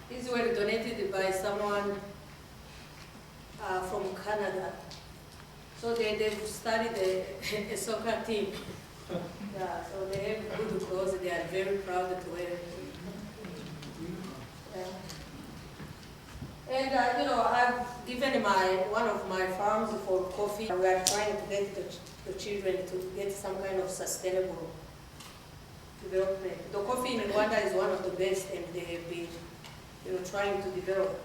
These were donated by someone from Canada. So they started a soccer team. Yeah, so they have good clothes. They are very proud to wear. Yeah. And I've given one of my farms for coffee. We are trying to get the children to get some kind of sustainable development. The coffee in Rwanda is one of the best, and they have been trying to develop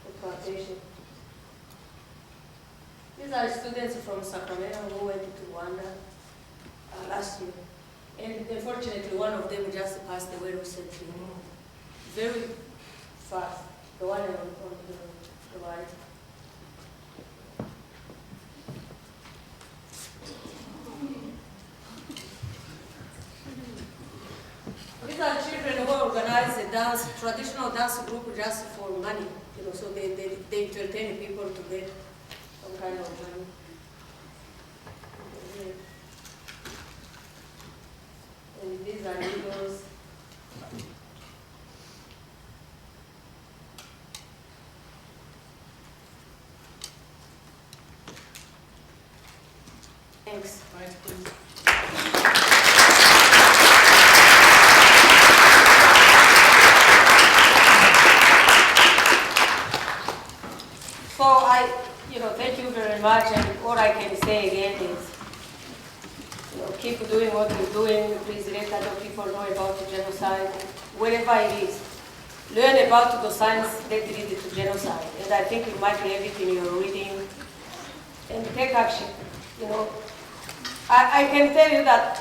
the plantation. These are students from Sacramento who went to Rwanda last year. And unfortunately, one of them just passed away recently. Very fast. The one on the right. These are children who organize a traditional dance group just for money. So they entertain people to get some kind of money. And these are leaders. Thanks. Thanks, please. So thank you very much, and all I can say again is, keep doing what you're doing. Please let other people know about the genocide, wherever it is. Learn about the science that lead to genocide, and I think you might have it in your reading, and take action. I can tell you that,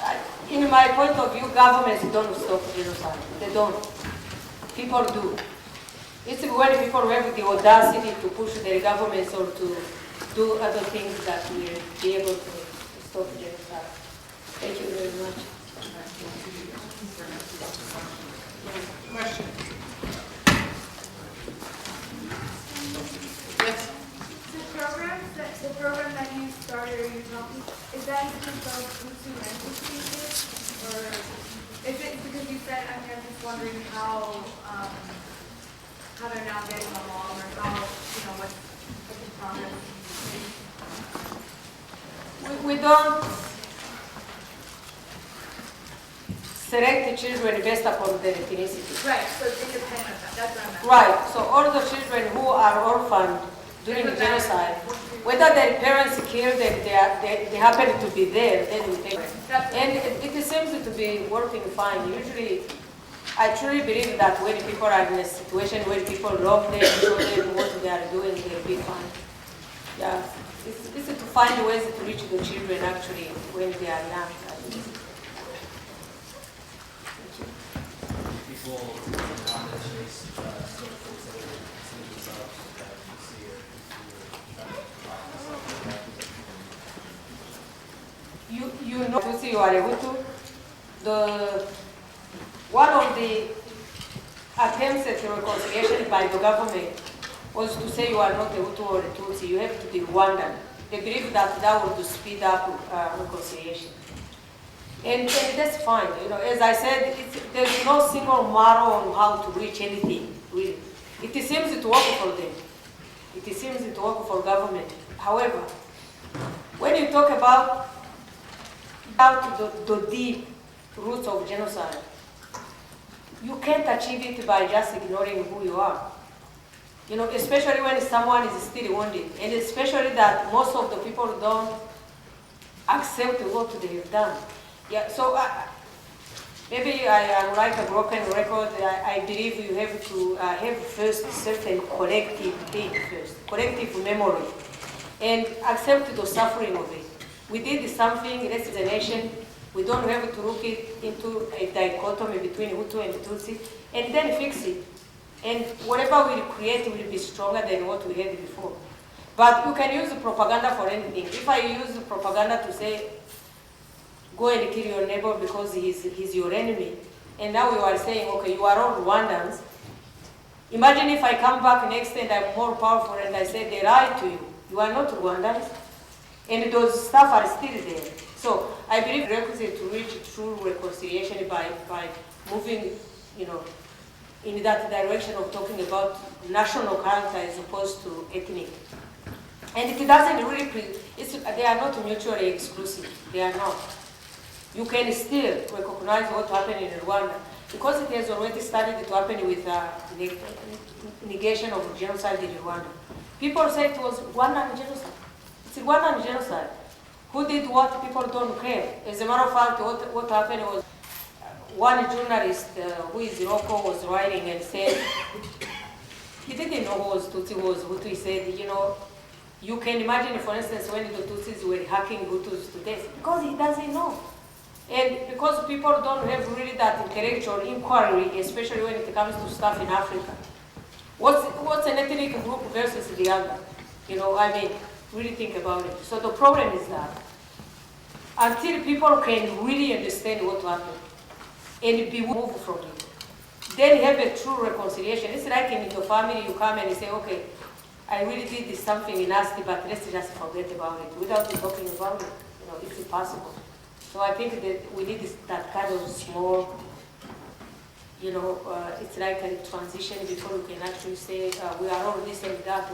in my point of view, governments don't stop genocide. They don't. People do. It's when people have the audacity to push their governments or to do other things that will be able to stop genocide. Thank you very much. Question? Yes? The program that you started or you're talking, is that because of Hutu mental stages? Or is it because you said, I'm just wondering how they're now getting along, or how, what's the progress? We don't select the children based upon their ethnicity. Right, so it's independent of that, that's what I'm asking. Right, so all the children who are orphaned during the genocide, whether their parents killed them, they happen to be there, then we take them. And it seems to be working fine. Usually, I truly believe that when people are in a situation where people love them, show them what they are doing, they'll be fine. Yeah, it's to find ways to reach the children actually when they are young. People nowadays still consider themselves that you see it if you're trying to Tutsi or Hutu, one of the attempts at reconciliation by the government was to say you are not a Hutu or a Tutsi, you have to be Rwandan. They believe that would speed up reconciliation. And that's fine. As I said, there's no single model on how to reach anything, really. It seems to work for them. It seems to work for government. However, when you talk about the deep roots of genocide, you can't achieve it by just ignoring who you are. You know, especially when someone is still wounded, and especially that most of the people don't accept what they have done. Yeah, so maybe I am like a broken record. I believe you have to have first certain collective thing first, collective memory, and accept the suffering of it. We did something, this is a nation. We don't have to look it into a dichotomy between Hutu and Tutsi, and then fix it. And whatever we create will be stronger than what we had before. But you can use propaganda for anything. If I use propaganda to say, go and kill your neighbor because he's your enemy, and now you are saying, okay, you are all Rwandans. Imagine if I come back next and I'm more powerful and I say, they lied to you. You are not Rwandans. And those stuff are still there. So I believe requisite to reach true reconciliation by moving, you know, in that direction of talking about national character as opposed to ethnic. And it doesn't really, they are not mutually exclusive. They are not. You can still recognize what happened in Rwanda because it has already started to happen with negation of genocide in Rwanda. People say it was Rwandan genocide. It's Rwandan genocide. Who did what? People don't care. As a matter of fact, what happened was one journalist who is local was writing and said, he didn't know who was Tutsi, who was Hutu. He said, you know, you can imagine, for instance, when the Tutsis were hacking Hutus to death, because he doesn't know. And because people don't have really that intellectual inquiry, especially when it comes to stuff in Africa. What's an ethnic group versus the other? You know, I mean, really think about it. So the problem is that until people can really understand what happened and be moved from it, then have a true reconciliation. It's like in your family, you come and you say, okay, I really did this something nasty, but let's just forget about it. Without talking about it, you know, it's impossible. So I think that we need that kind of small, you know, it's like a transition before we can actually say we are all this and that.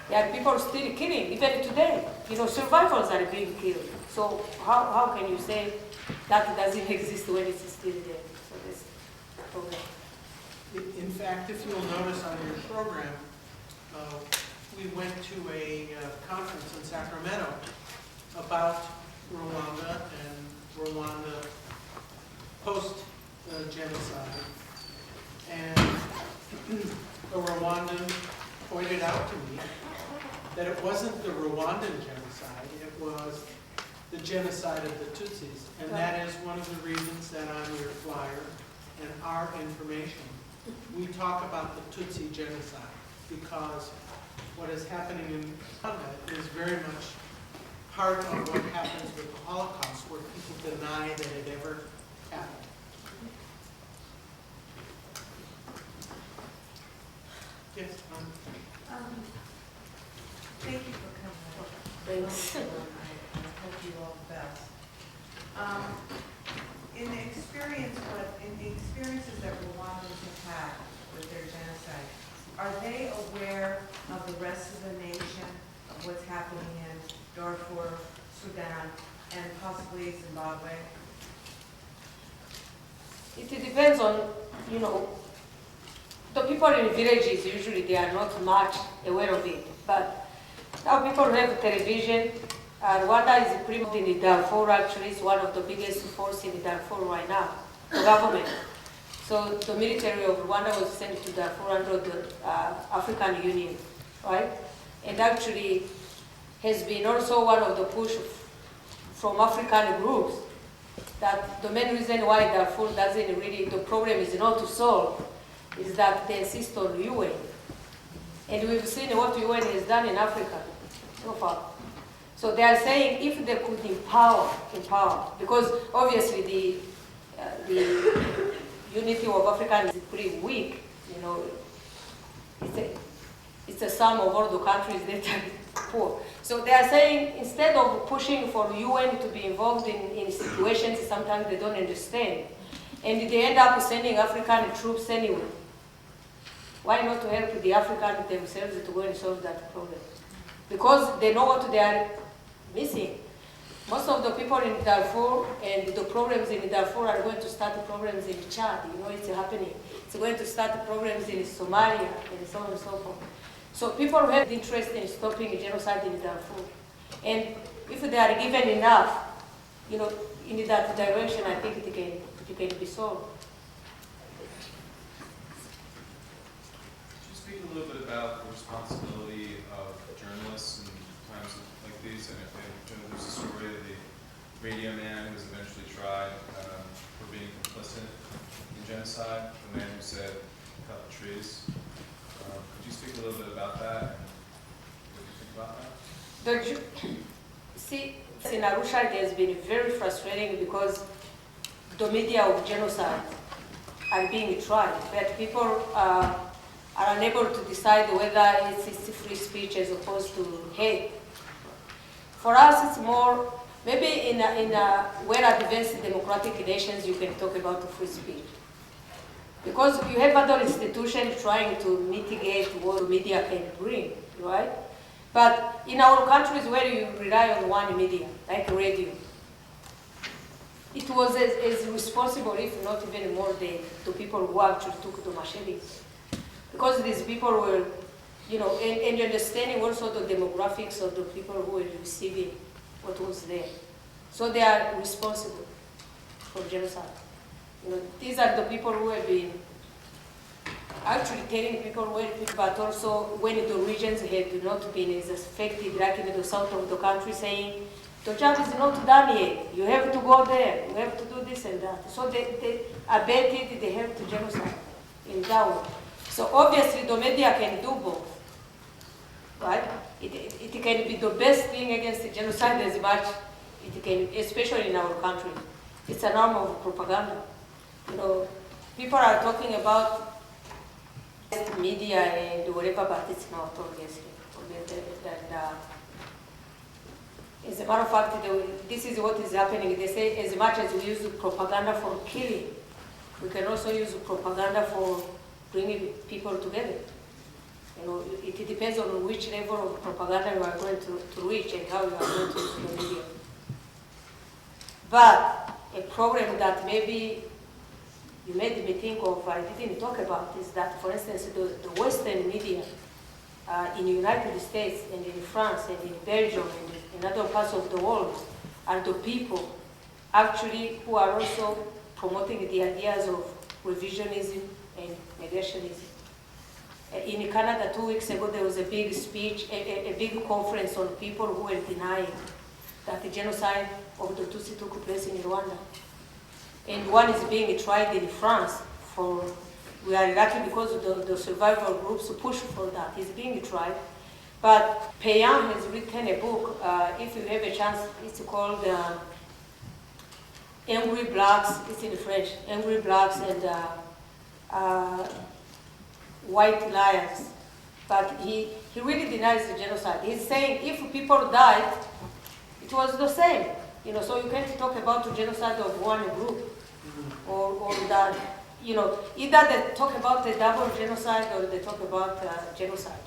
There are people still killing, even today. You know, survivors are being killed. So how can you say that doesn't exist when it's still there? So that's the problem. In fact, if you'll notice on your program, we went to a conference in Sacramento about Rwanda and Rwanda post-genocide. And a Rwandan pointed out to me that it wasn't the Rwandan genocide, it was the genocide of the Tutsis. And that is one of the reasons that on your flyer and our information, we talk about the Tutsi genocide, because what is happening in Rwanda is very much part of what happens with the Holocaust, where people deny that it ever happened. Yes. Thank you for coming. Thanks. I hope you all the best. In the experiences that Rwandans have had with their genocide, are they aware of the rest of the nation, of what's happening in Darfur, Sudan, and possibly Zimbabwe? It depends on, you know, the people in villages, usually they are not much aware of it. But now people have television. Rwanda is pretty much in Darfur, actually. It's one of the biggest forces in Darfur right now, the government. So the military of Rwanda was sent to Darfur under the African Union, right? And actually has been also one of the push from African groups that the main reason why Darfur doesn't really, the problem is not to solve, is that they insist on UN. And we've seen what UN has done in Africa so far. So they are saying if they could empower, because obviously the unity of Africa is pretty weak, you know. It's a sum of all the countries that are poor. So they are saying instead of pushing for UN to be involved in situations sometimes they don't understand, and they end up sending African troops anyway. Why not to help the Africans themselves to go and solve that problem? Because they know what they are missing. Most of the people in Darfur and the problems in Darfur are going to start problems in Chad. You know, it's happening. It's going to start problems in Somalia and so on and so forth. So people have interest in stopping genocide in Darfur. And if they are given enough, you know, in that direction, I think it can be solved. Could you speak a little bit about the responsibility of journalists in times like these? And there's a story of the radio man who was eventually tried for being complicit in genocide, the man who said, cut the trees. Could you speak a little bit about that and what you think about that? See, in Arusha it has been very frustrating because the media of genocide are being tried, but people are unable to decide whether it's free speech as opposed to hate. For us, it's more, maybe in a well-advanced democratic nations, you can talk about free speech. Because you have other institutions trying to mitigate what the media can bring, right? But in our countries where you rely on one media, like radio, it was as responsible, if not even more, than the people who actually took the machetes. Because these people were, you know, and understanding also the demographics of the people who were receiving what was there. So they are responsible for genocide. You know, these are the people who have been actually telling people where, but also when the regions had not been as affected, like in the south of the country, saying, the job is not done yet, you have to go there, you have to do this and that. So they abetted the help to genocide in that way. So obviously the media can do both, right? It can be the best thing against the genocide as much it can, especially in our country. It's an arm of propaganda. You know, people are talking about media and whatever, but it's not obviously. As a matter of fact, this is what is happening. They say as much as we use propaganda for killing, we can also use propaganda for bringing people together. You know, it depends on which level of propaganda you are going to reach and how you are going to use the media. But a problem that maybe you made me think of, I didn't talk about, is that, for instance, the Western media in the United States and in France and in Belgium and in other parts of the world are the people actually who are also promoting the ideas of revisionism and negationism. In Canada 2 weeks ago, there was a big speech, a big conference on people who were denying that the genocide of the Tutsis took place in Rwanda. And one is being tried in France for, we are lucky because the survival groups push for that. He's being tried. But Payan has written a book, if you have a chance, it's called Angry Blacks, it's in French, Angry Blacks and White Lions. But he really denies the genocide. He's saying if people died, it was the same. You know, so you can't talk about the genocide of one group. Or that, you know, either they talk about a double genocide or they talk about genocide.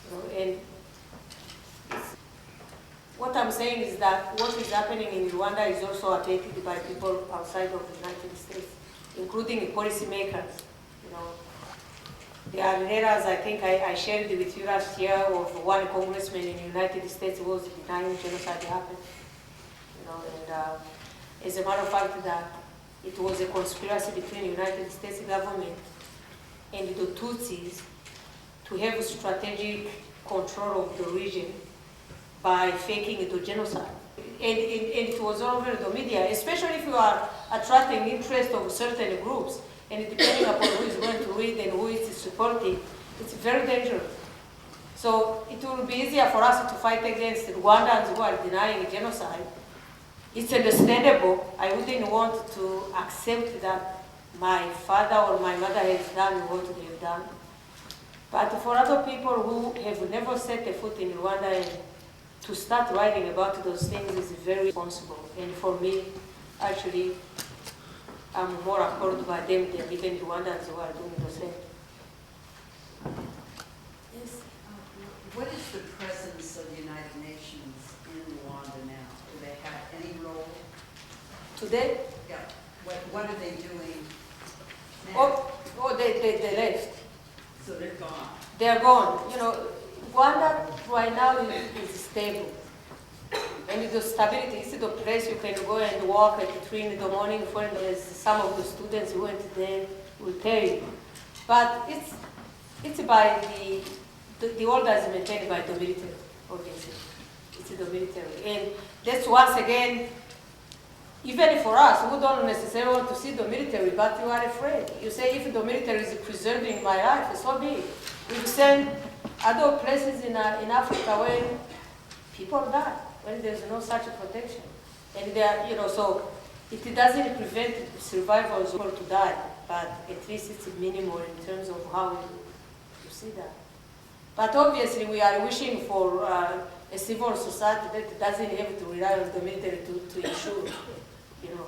You know, and what I'm saying is that what is happening in Rwanda is also abated by people outside of the United States, including policymakers. You know, there are letters I think I shared with you last year of one congressman in the United States who was denying genocide happened. You know, and as a matter of fact, that it was a conspiracy between the United States government and the Tutsis to have strategic control of the region by faking the genocide. And it was all over the media, especially if you are attracting interest of certain groups, and depending upon who is going to read and who is supporting, it's very dangerous. So it will be easier for us to fight against Rwandans who are denying genocide. It's understandable. I wouldn't want to accept that my father or my mother has done what they have done. But for other people who have never set a foot in Rwanda, to start writing about those things is very responsible. And for me, actually, I'm more appalled by them than even Rwandans who are doing the same. Today, Yeah, what are they doing now? they left. So they're gone. They are gone. You know, Rwanda right now is stable. And the stability is the place you can go and walk at 3 in the morning. For instance, some of the students who went there will tell you. But it's by the order is maintained by the military, obviously. It's the military. And that's once again, even for us, who don't necessarily want to see the military, but you are afraid. You say, if the military is preserving my life, so be it. We send other places in Africa where people die, when there's no such protection. And they are, you know, so it doesn't prevent survivors to die, but at least it's minimal in terms of how you see that. But obviously, we are wishing for a civil society that doesn't have to rely on the military to ensure, you know,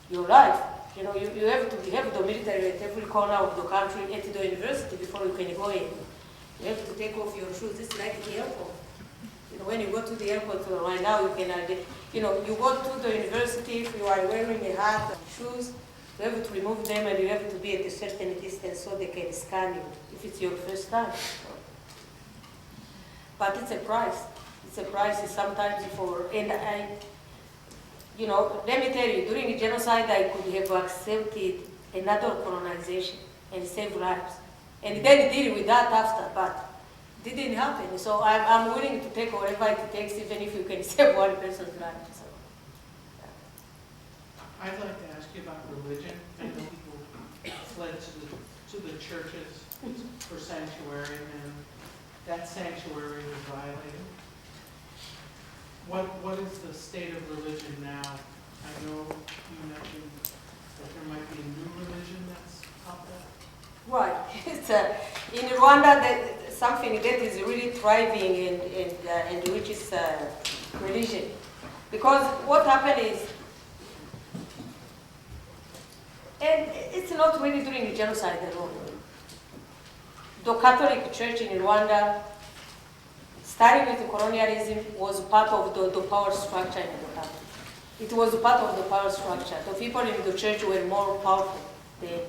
your life. You know, you have to have the military at every corner of the country, at the university before you can go in. You have to take off your shoes. It's like the airport. You know, when you go to the airport right now, you can, you know, you go to the university, if you are wearing a hat and shoes, you have to remove them and you have to be at a certain distance so they can scan you if it's your first time. But it's a price. It's a price sometimes for, and you know, let me tell you, during the genocide, I could have accepted another colonization and save lives. And then deal with that after, but it didn't happen. So I'm willing to take whatever it takes, even if you can save one person's life. So, yeah. I'd like to ask you about religion. I know people fled to the churches for sanctuary, and that sanctuary was violated. What is the state of religion now? I know you mentioned that there might be a new religion that's popped up. Right. It's in Rwanda, something that is really thriving and which is religion. Because what happened is, and it's not really during the genocide at all. The Catholic Church in Rwanda, starting with colonialism, was part of the power structure in the country. It was part of the power structure. The people in the church were more powerful than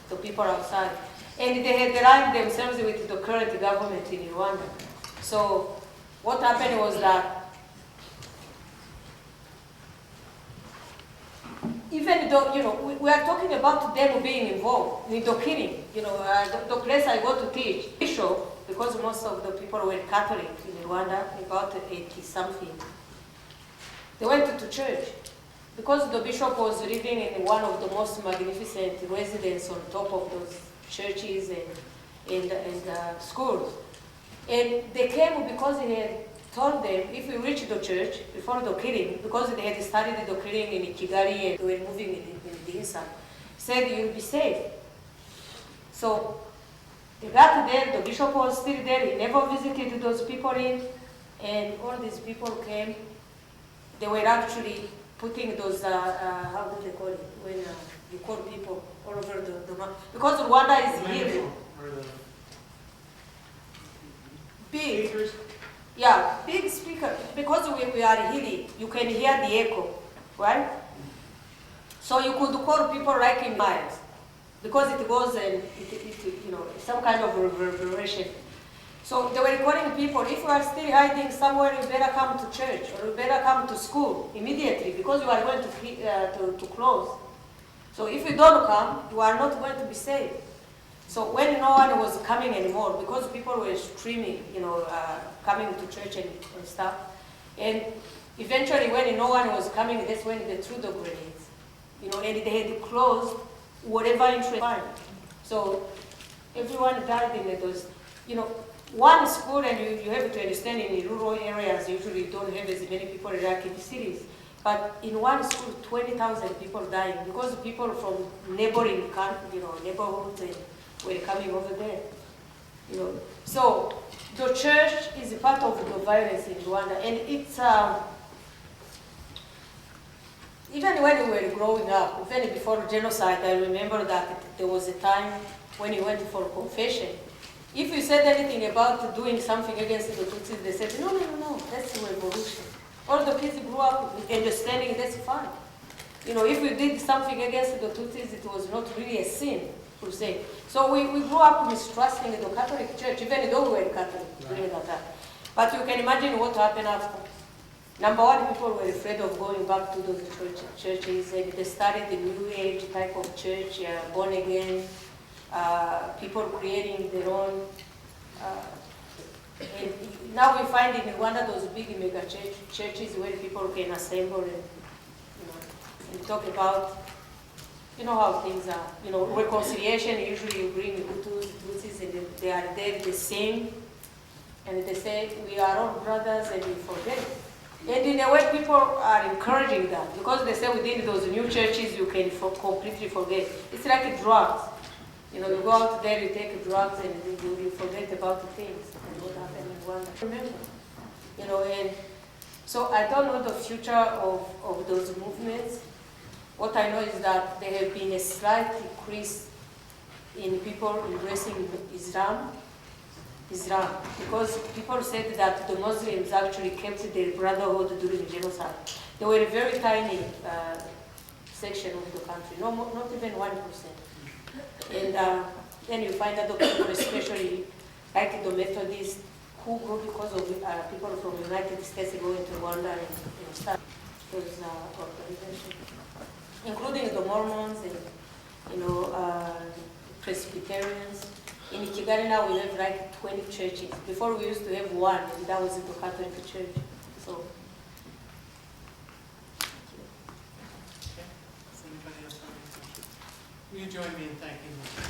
the people outside. And they had aligned themselves with the current government in Rwanda. So what happened was that even though, you know, we are talking about them being involved in the killing. You know, the place I go to teach, bishop, because most of the people were Catholic in Rwanda, about 80-something, they went to church. Because the bishop was living in one of the most magnificent residences on top of those churches and schools. And they came because he had told them, if we reach the church before the killing, because they had started the killing in Kigali and they were moving in the inside, he said, you'll be safe. So they got there, the bishop was still there, he never visited those people in, and all these people came. They were actually putting those, how do they call it, when you call people all over the because Rwanda is here. Big, Speakers? yeah, big speaker. Because we are hilly, you can hear the echo, right? So you could call people like in miles, because it goes and you know, some kind of reverberation. So they were calling people, if you are still hiding somewhere, you better come to church, or you better come to school immediately, because you are going to close. So if you don't come, you are not going to be safe. So when no one was coming anymore, because people were streaming, you know, coming to church and stuff, and eventually when no one was coming, that's when they threw the grenades, you know, and they had closed whatever interest. So everyone died in those, you know, one school, and you have to understand, in rural areas, usually don't have as many people like in the cities. But in one school, 20,000 people dying because people from neighboring, you know, neighborhoods were coming over there. You know, so the church is a part of the violence in Rwanda, and it's even when we were growing up, even before genocide, I remember that there was a time when you went for confession. If you said anything about doing something against the Tutsis, they said, no, that's a revolution. All the kids grew up understanding that's fine. You know, if we did something against the Tutsis, it was not really a sin, per se. So we grew up mistrusting the Catholic Church, even though we were Catholic during that time. But you can imagine what happened after. Number one, people were afraid of going back to those churches, and they started the New Age type of church, born again, people creating their own. And now we find in Rwanda those big mega churches where people can assemble and, you know, and talk about, you know how things are. You know, reconciliation, usually you bring Hutus, Tutsis, and they are there, they sing, and they say, we are all brothers, and we forget. And in a way, people are encouraging that, because they say within those new churches, you can completely forget. It's like drugs. You know, you go out there, you take drugs, and you forget about the things and what happened in Rwanda. Remember, you know, and so I don't know the future of those movements. What I know is that there have been a slight increase in people embracing Islam, because people said that the Muslims actually kept their brotherhood during the genocide. They were a very tiny section of the country, not even 1%. And then you find that the people, especially like the Methodists, who grew because of people from the United States going to Rwanda and start those organizations, including the Mormons and, you know, Presbyterians. In Kigali now we have like 20 churches. Before we used to have one, and that was the Catholic Church. So. Okay. Does anybody else have any questions? Will you join me in thanking them?